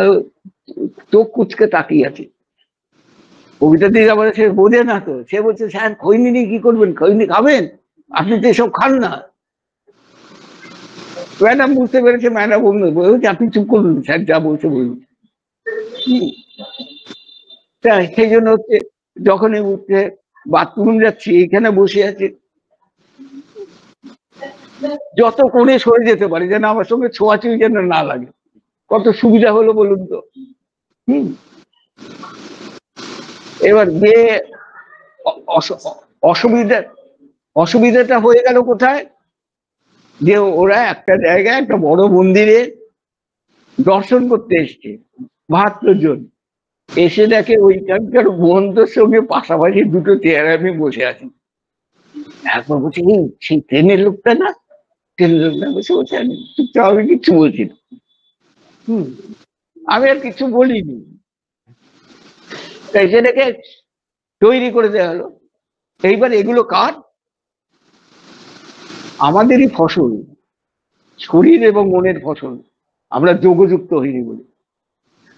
চোখ কুচকে তাকিয়ে আছে। কবিতা দিয়ে আবার সে বোঝে না, তো সে বলছে স্যার খৈনি নিয়ে কি করবেন, খৈনি খাবেন, আপনি তো এসব খান না। ম্যাডাম বুঝতে পেরেছে, ম্যাডাম বলছে আপনি চুপ করুন, স্যার যা বলছে বলুন। তাই সেই জন্য হচ্ছে যখনই উঠছে বাথরুম যাচ্ছি, এখানে বসে আছে, যত কোণে সরে যেতে পারে যেন আমার সঙ্গে ছোঁয়াছুঁই যেন না লাগে। কত সুবিধা হলো বলুন তো। হম, এবার যে অসুবিধা, অসুবিধাটা হয়ে গেল কোথায়, যে ওরা একটা জায়গায় একটা বড় মন্দিরে দর্শন করতে এসছে 72 জন, এসে দেখে ওইখানকার বন্ধুর সঙ্গে পাশাপাশি দুটো চেয়ার আমি বসে আছি। একবার বলছি এই সেই ট্রেনের লোকটা না, ট্রেনের লোকটা বসে বসে আমি চুপচাপ, আমি কিচ্ছু বলছি না। আমি আর কিছু বলিনি, তাই সেটাকে তৈরি করে দেওয়া হলো। এইবার এগুলো কার? আমাদেরই ফসল, শরীর এবং মনের ফসল, আমরা যোগযুক্ত হইনি বলে।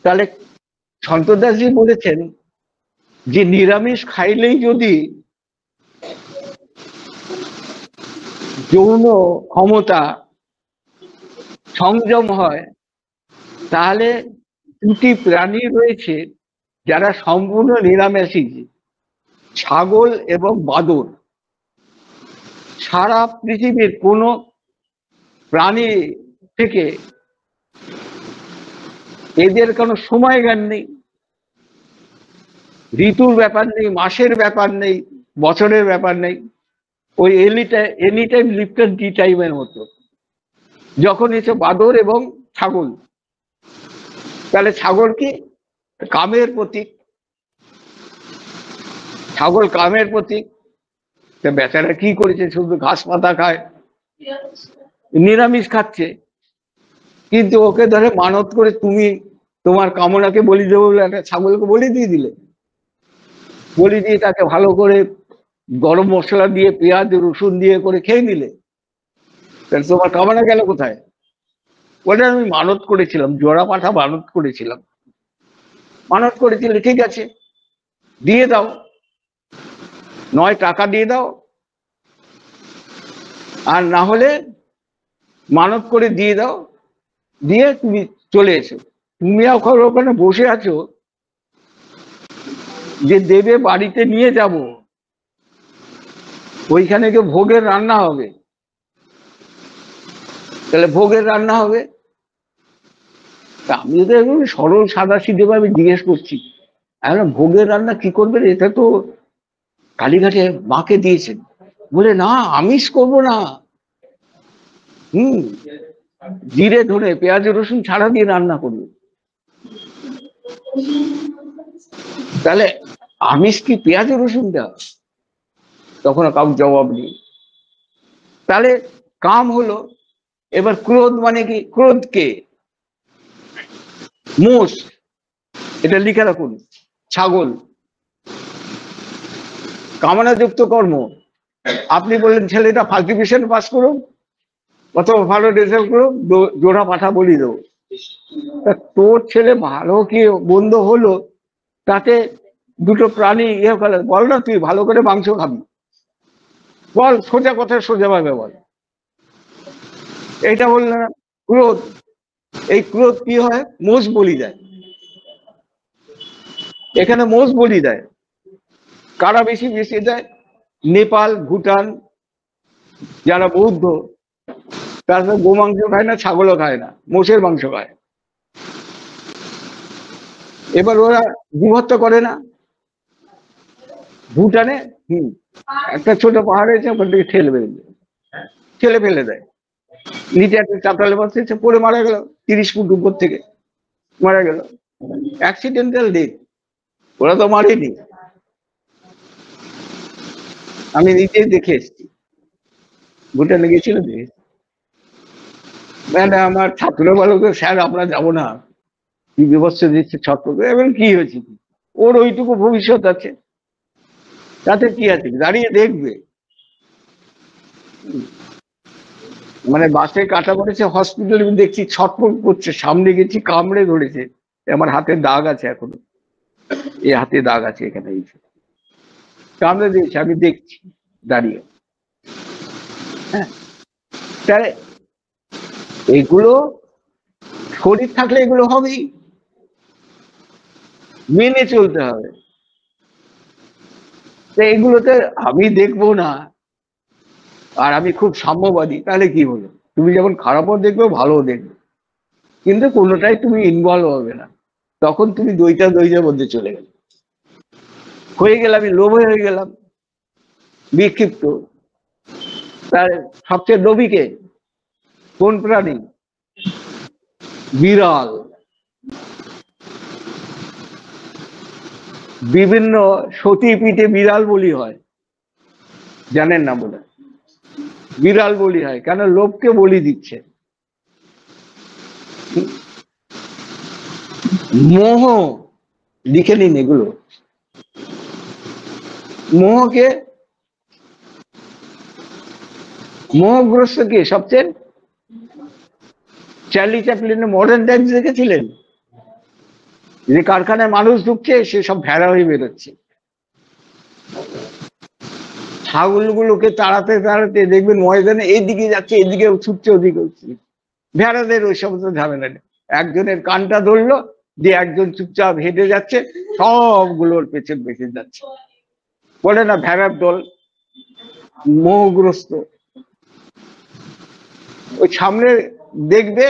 তাহলে সন্তদাসজি বলেছেন যে নিরামিষ খাইলেই যদি যৌন ক্ষমতা সংযম হয়, তাহলে 2টি প্রাণী রয়েছে যারা সম্পূর্ণ নিরামিষী, ছাগল এবং বাদর সারা পৃথিবীর কোনো প্রাণী থেকে এদের কোনো সময় জ্ঞান নেই, ঋতুর ব্যাপার নেই, মাসের ব্যাপার নেই, বছরের ব্যাপার নেই। ওই এনি টাইম লিপ্টন টি টাইমের মতো। যখন এসে বাদর এবং ছাগল, তাহলে ছাগল কি? কামের প্রতীক। ছাগল কামের প্রতীক। বেচারা কি করেছে? শুধু ঘাস পাতা খায়, নিরামিষ খাচ্ছে, কিন্তু ওকে ধরে মানত করে তুমি তোমার কামনাকে বলি দেবো বলে একটা ছাগলকে বলি দিয়ে দিলে। বলি দিয়ে তাকে ভালো করে গরম মশলা দিয়ে পেঁয়াজ রসুন দিয়ে করে খেয়ে নিলে, তাহলে তোমার কামনা গেল কোথায়? ওটা আমি মানত করেছিলাম, জোড়া পাঠা মানত করেছিলাম। মানত করেছিলে, ঠিক আছে, দিয়ে দাও, নয় টাকা দিয়ে দাও, আর না হলে মানত করে দিয়ে দাও, দিয়ে তুমি চলে এসো। তুমি এখন ওখানে বসে আছো যে দেবে বাড়িতে নিয়ে যাব, ওইখানে গিয়ে ভোগের রান্না হবে। তাহলে ভোগের রান্না হবে, আমি তো একদম সরল সাদা সিধে ভাবে জিজ্ঞেস করছি, এখন ভোগের রান্না কি করবেন? এটা তো কালীঘাটে মাকে দিয়েছেন। বলে না, আমিষ করবো না, জিরে ধরে পেঁয়াজ রসুন ছাড়া দিয়ে রান্না করবে। তাহলে আমিষ কি পেঁয়াজ রসুন দেওয়া? তখন কাউ জবাব নেই। তাহলে কাম হলো। এবার ক্রোধ মানে কি? ক্রোধ কে? মোষ, এটা লিখে রাখুন, ছাগল। কামনাযুক্ত কর্ম। আপনি বললেন ছেলেটা ফার্স্ট ডিভিশন পাস করুন, কত ভালো রেজাল্ট করুন, জোড়া পাঠা বলি দেবো। তোর ছেলে ভালো কি বন্ধ হলো, তাতে দুটো প্রাণী ইয়ে ফেলে। বল না, তুই ভালো করে মাংস খাবি, বল, সোজা কথা সোজা ভাবে বল। এইটা বললে না? ক্রোধ। এই ক্রোধ কি হয়? মোষ বলি দেয়। এখানে মোষ বলি দেয়। কারা বেশি বেশি দেয়? নেপাল, ভুটান, যারা বৌদ্ধ, তারা গোমাংস খায় না, ছাগলও খায় না, মোষের মাংস খায়। এবার ওরা বিভক্ত করে না। ভুটানে একটা ছোট পাহাড় হয়েছে, ওখান থেকে ঠেলে ফেলে দেয়। নিচে একটা চাতালে বসে পড়ে মারা গেল, 30 ফুট উপর থেকে মারা গেল, অ্যাক্সিডেন্টাল ডেথ। ওরা তো মারেনি, আমি নিজে দেখে এসেছি, ভুটানে গেছিল দেখেছি। ম্যাডাম আমার ছাত্র বলো, স্যার আমরা যাবো না, কি বিভৎস দিচ্ছে ছত্র। এবং কি হয়েছে? ওর ওইটুকু ভবিষ্যৎ আছে, তাতে কি আছে? দাঁড়িয়ে দেখবে। মানে বাসে কাটা পড়েছে, হসপিটালে দেখছি ছটফট করছে, সামনে গেছি কামড়ে ধরেছে, আমার হাতে দাগ আছে এখনো, এই হাতে দাগ আছে এখানে, এই কামড়ে দিয়েছে, আমি দেখছি দাঁড়িয়ে। হ্যাঁ, তাহলে এগুলো শরীর থাকলে এগুলো হবেই, মেনে চলতে হবে। তো এগুলোতে আমি দেখবো না, আর আমি খুব সাম্যবাদী, তাহলে কি হলো? তুমি যেমন খারাপও দেখবে, ভালোও দেখবে, কিন্তু কোনোটাই তুমি ইনভলভ হবে না। তখন তুমি দ্বৈতের মধ্যে চলে গেলে, হয়ে গেলাম, আমি লোভ হয়ে গেলাম, বিক্ষিপ্ত। তার সবচেয়ে লোভীকে কোন প্রাণী? বিড়াল। বিভিন্ন সতীপীঠে বিড়াল বলি হয়, জানেন না বলে? বিড়াল বলি হয় কেন? লোভকে বলি দিচ্ছে। মোহ, লিখে নিন এগুলো। মোহকে, মোহগ্রস্ত কে সবচেয়ে? চার্লি চ্যাপলিনের মডার্ন টাইমস দেখেছিলেন? যে কারখানায় মানুষ ঢুকছে, সে সব ভেড়া হয়ে বেরোচ্ছে। ছাগলগুলোকে তাড়াতে তাড়াতে দেখবেন ময়দানে এইদিকে যাচ্ছে, এদিকে ছুটছে, ওদিকে উঠছে। ভেড়াদের ওই সমস্ত ঝামেলা নেই, একজনের কানটা ধরলো, যে একজন চুপচাপ হেঁটে যাচ্ছে, সবগুলোর পেছন পেছন যাচ্ছে। বলে না ভেড়ার দল, মোহগ্রস্ত। ওই সামনে দেখবে,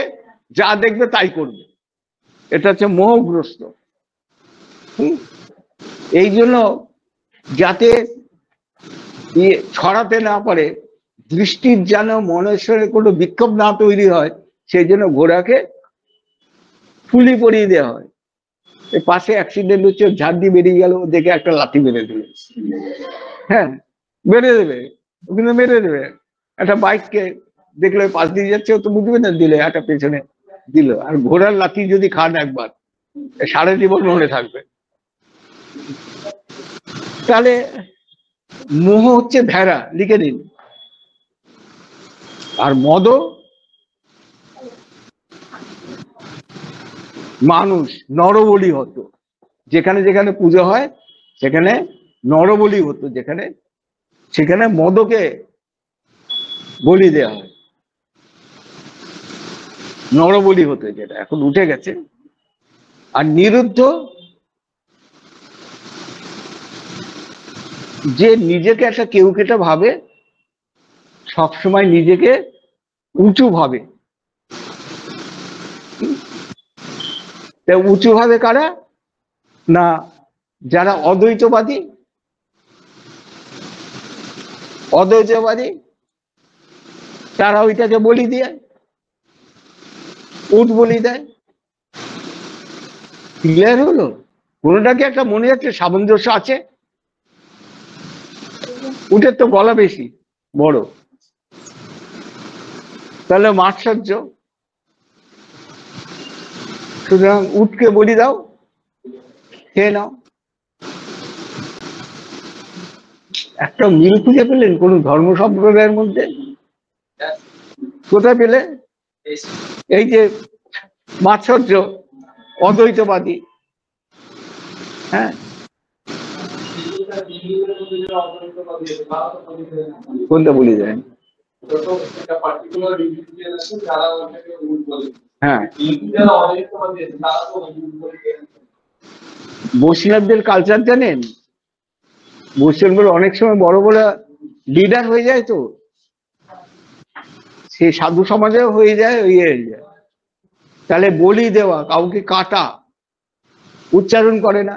যা দেখবে তাই করবে, এটা হচ্ছে মোহগ্রস্ত। এই জন্য যাতে ছড়াতে না পারে, দৃষ্টির যেন মনের কোনো বিক্ষোভ না তৈরি হয়, সেই জন্য ঘোড়াকে ফুলি পরিয়ে দেওয়া হয়। পাশে অ্যাক্সিডেন্ট হচ্ছে, ঝাড় দিয়ে বেরিয়ে গেল, দেখে একটা লাঠি মেরে দিল। হ্যাঁ, মেরে দেবে, ওখানে মেরে দেবে। একটা বাইককে দেখলে পাশ দিয়ে যাচ্ছে, ও তো বুঝবে না, দিলে একটা পেছনে দিল। আর ঘোড়ার লাঠি যদি খান একবার, সারা জীবন মনে থাকবে। তাহলে মোহ হচ্ছে ভেড়া, লিখে দিন। আর মদ মানুষ, নরবলি হতো। যেখানে যেখানে পুজো হয় সেখানে নরবলি হতো, যেখানে সেখানে মদকে বলি দেওয়া হয়, নরবলি হতো, যেটা এখন উঠে গেছে। আর নিরুদ্ধ, যে নিজেকে একটা কেউ কেটা ভাবে, সবসময় নিজেকে উঁচু ভাবে। উঁচু ভাবে কারা? না, যারা অদ্বৈতবাদী। অদ্বৈতবাদী তারা ওইটাকে বলি দিয়ে, উঠ বলি দেয়। ক্লিয়ার হলো? কোনোটাকে একটা মনে হচ্ছে সামঞ্জস্য আছে। উঠের তো গলা বেশি বড়, তাহলে মাৎসর্য। সুতরাং উঠকে বলি দাও, খেয়ে নাও। একটা মিল খুঁজে পেলেন কোন ধর্ম সম্প্রদায়ের মধ্যে? কোথায় পেলে? এই যে মাৎসর্য, অদ্বৈতবাদী। হ্যাঁ, কোনটা বলি দেন? হ্যাঁ, বৈষ্ণবদের কালচার জানেন? বৈষ্ণবদের অনেক সময় বড় বড় লিডার হয়ে যায়, তো সে সাধু সমাজেও হয়ে যায়, হয়ে যায়। তাহলে বলি দেওয়া, কাউকে কাটা, উচ্চারণ করে না,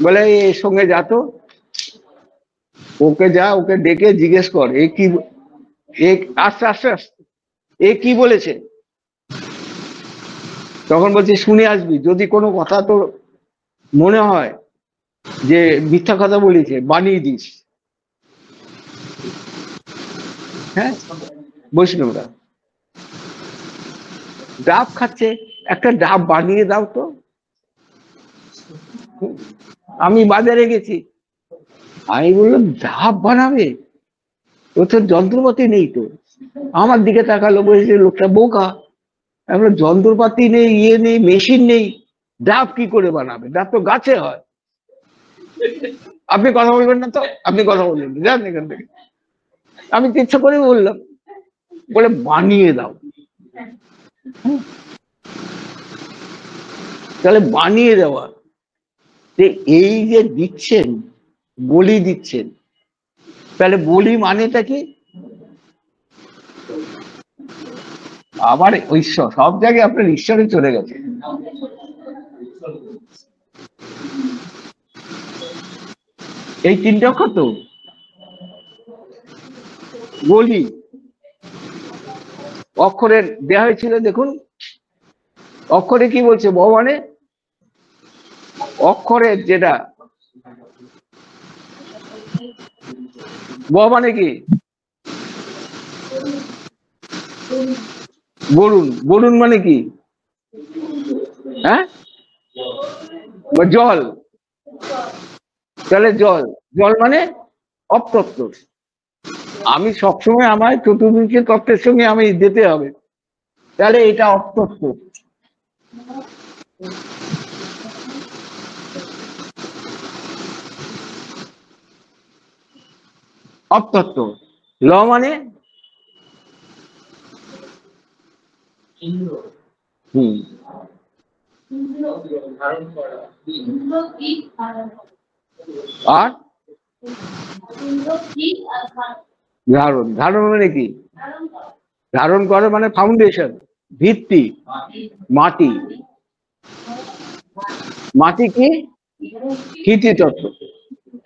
বলে এর সঙ্গে যা তো, ওকে যা, ওকে ডেকে জিজ্ঞেস কর এ কি, আস্তে আস্তে আস্তে এ কি বলেছে। তখন বলছে শুনে আসবি, যদি কোনো কথা তো মনে হয় যে মিথ্যা কথা বলেছে, বানিয়ে দিস। হ্যাঁ, বৈষ্ণবরা ডাব খাচ্ছে, একটা ডাব বানিয়ে দাও তো। আমি বাজারে গেছি, আমি বললাম ডাব বানাবে, ও তো যন্ত্রপাতি নেই তো। আমার দিকে তাকালো, বলেছে লোকটা বোকা, আমরা যন্ত্রপাতি নেই, ইয়ে নেই, মেশিন নেই, ডাব কি করে বানাবে? ডাব তো গাছে হয়। আপনি কথা বলবেন না তো, আপনি কথা বলবেন যান এখান থেকে। আমি ইচ্ছা করে বললাম, বলে বানিয়ে দাও। তাহলে বানিয়ে দেওয়া, এই যে দিচ্ছেন, বলি দিচ্ছেন, তাহলে বলি মানেটা কি? আবার ঈশ্বর, সব জায়গায় আপনার ঈশ্বরে চলে গেছে। এই তিনটে অক্ষর তো বলি অক্ষরের দেওয়া হয়েছিল। দেখুন অক্ষরে কি বলছে, ব মানে অক্ষরের যেটা, ব মানে কি? বরুণ। বরুণ মানে কি? হ্যাঁ, জল। তাহলে জল, জল মানে অপ্রত্য। আমি সবসময় আমার চতুর্দিকে তত্ত্বের সঙ্গে আমি যেতে হবে, তাহলে এটা অপ্রত্য। অপ্রত্য। ল মানে আর ধারণ, ধারণ মানে কি? ধারণ করে মানে ফাউন্ডেশন, ভিত্তি, মাটি। মাটি কি? ক্ষিতি তত্ত্ব,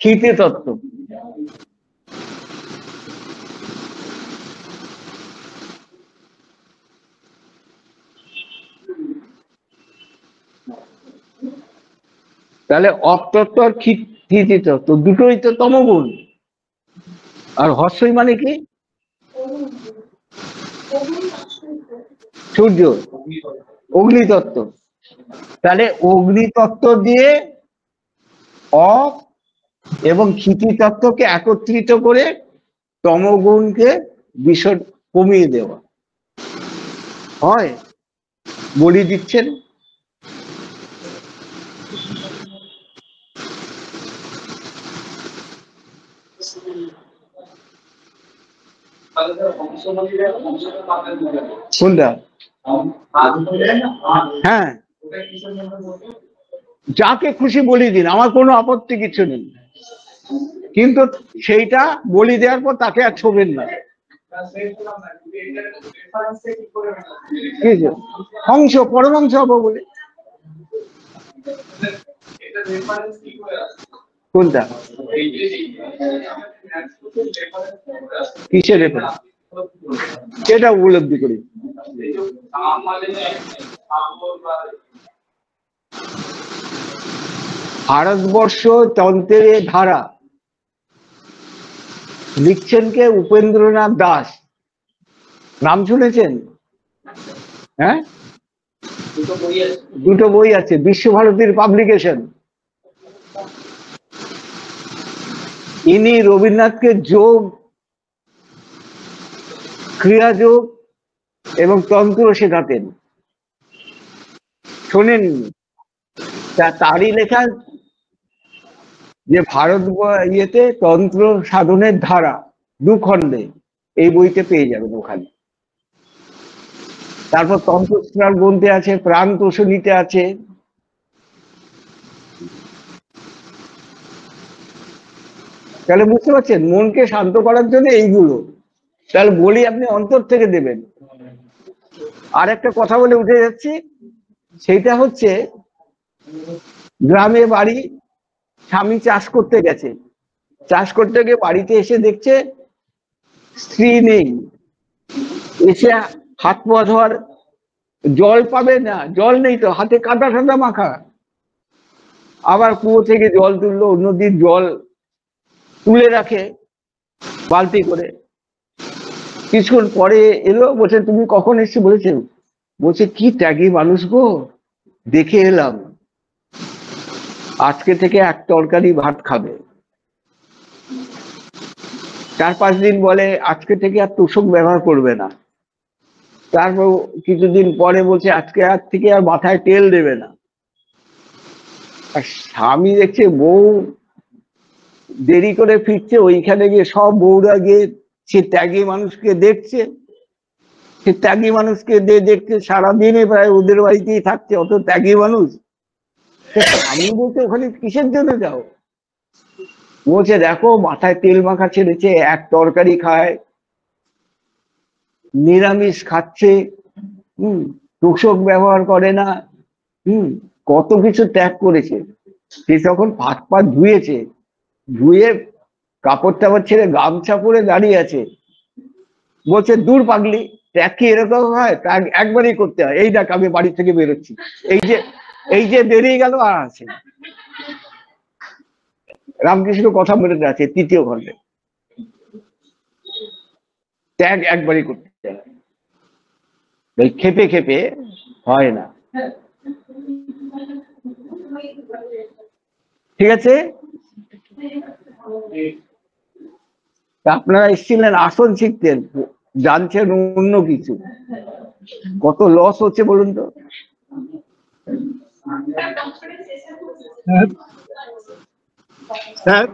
ক্ষিতি তত্ত্ব। তাহলে অতত্ত্ব আর ক্ষিতি তত্ত্ব দুটোই তো তমগুণ। আর হর্ষই মানে কি? সূর্য, অগ্নিতত্ত্ব। তাহলে অগ্নিতত্ত্ব দিয়ে অ এবং ক্ষিতি তত্ত্বকে একত্রিত করে তমগুণকে বিসর্গ কমিয়ে দেওয়া হয়। বলি দিচ্ছেন কোনটা? হ্যাঁ, যাকে খুশি বলি দিন, আমার কোনো আপত্তি কিছু নেই, কিন্তু সেইটা বলি দেওয়ার পর তাকে আর ছোবেন না। হংস, পরমাংস হবো বলে। কোনটা? কিসের রেফারেন্স? সেটা উপলব্ধি করি। ভারতবর্ষ তন্ত্রের ধারা লিখছেন কে? উপেন্দ্রনাথ দাস। নাম শুনেছেন? হ্যাঁ, দুটো বই আছে, বিশ্বভারতীর পাবলিকেশন। ইনি রবীন্দ্রনাথকে যোগ, ক্রিয়াযোগ এবং তন্ত্র শেখাতেন, শোনেননি? তারই লেখা যে ভারত ইয়েতে তন্ত্র সাধনের ধারা, 2 খণ্ডে, এই বইতে পেয়ে যাবেন ওখানে। তারপর তন্ত্রস্ত্রার গ্রন্থে আছে, প্রাণ তোষণীতে আছে। তাহলে বুঝতে পারছেন, মনকে শান্ত করার জন্য এইগুলো। তাহলে বলি আপনি অন্তর থেকে দেবেন। আর একটা কথা বলে উঠে যাচ্ছি, সেইটা হচ্ছে গ্রামে বাড়ি, স্বামী চাষ করতে গেছে, চাষ করতে গিয়ে বাড়িতে এসে দেখছে স্ত্রী নেই, এসে হাত পা ধোয়ার জল পাবে না, জল নেই তো, হাতে কাদা ঠান্ডা মাখা। আবার কুয়ো থেকে জল তুললো, নদীর জল তুলে রাখে বালতি করে। কিছুক্ষণ পরে এলো, বলছে তুমি কখন এসছি? বলেছে, বলছে কি ত্যাগী মানুষ গো, দেখে এলাম, আজকে থেকে 1 তরকারি ভাত খাবে। 4-5 দিন বলে আজকে থেকে আর তোষক ব্যবহার করবে না। তারপর কিছুদিন পরে বলছে আজকে আর থেকে আর মাথায় তেল দেবে না। আর স্বামী দেখছে বউ দেরি করে ফিরছে, ওইখানে গিয়ে সব বউরা গিয়ে সে ত্যাগী মানুষকে দেখছে, সে ত্যাগী মানুষকে দেখছে, সারাদিনে প্রায় ওদের বাড়িতেই থাকছে, অত ত্যাগী মানুষ। আমি বলছি ওখানে কিসের জন্য যাও? বলছে দেখো মাথায় তেল মাখা ছেড়েছে, 1 তরকারি খায়, নিরামিষ খাচ্ছে, তোষক ব্যবহার করে না, কত কিছু ত্যাগ করেছে। সে তখন হাত পা ধুয়েছে, ধুয়ে কাপড় টাপড় ছেড়ে গামছা পরে দাঁড়িয়ে আছে। বলছে দূর পাগলি, ত্যাগ কি এরকম হয়? ত্যাগ একবারই করতে হয়। এই দেখ আমি বাড়ি থেকে বেরোচ্ছি, এই যে বেরিয়ে গেল আর আছে। রামকৃষ্ণ কথা বলে আছে 3য় খণ্ডে, ত্যাগ একবারই করতে হয়, খেপে খেপে হয় না। ঠিক আছে, আপনারা এসেছিলেন আসন শিখতেন, জানছেন অন্য কিছু। কত লস হচ্ছে বলুন তো। স্যার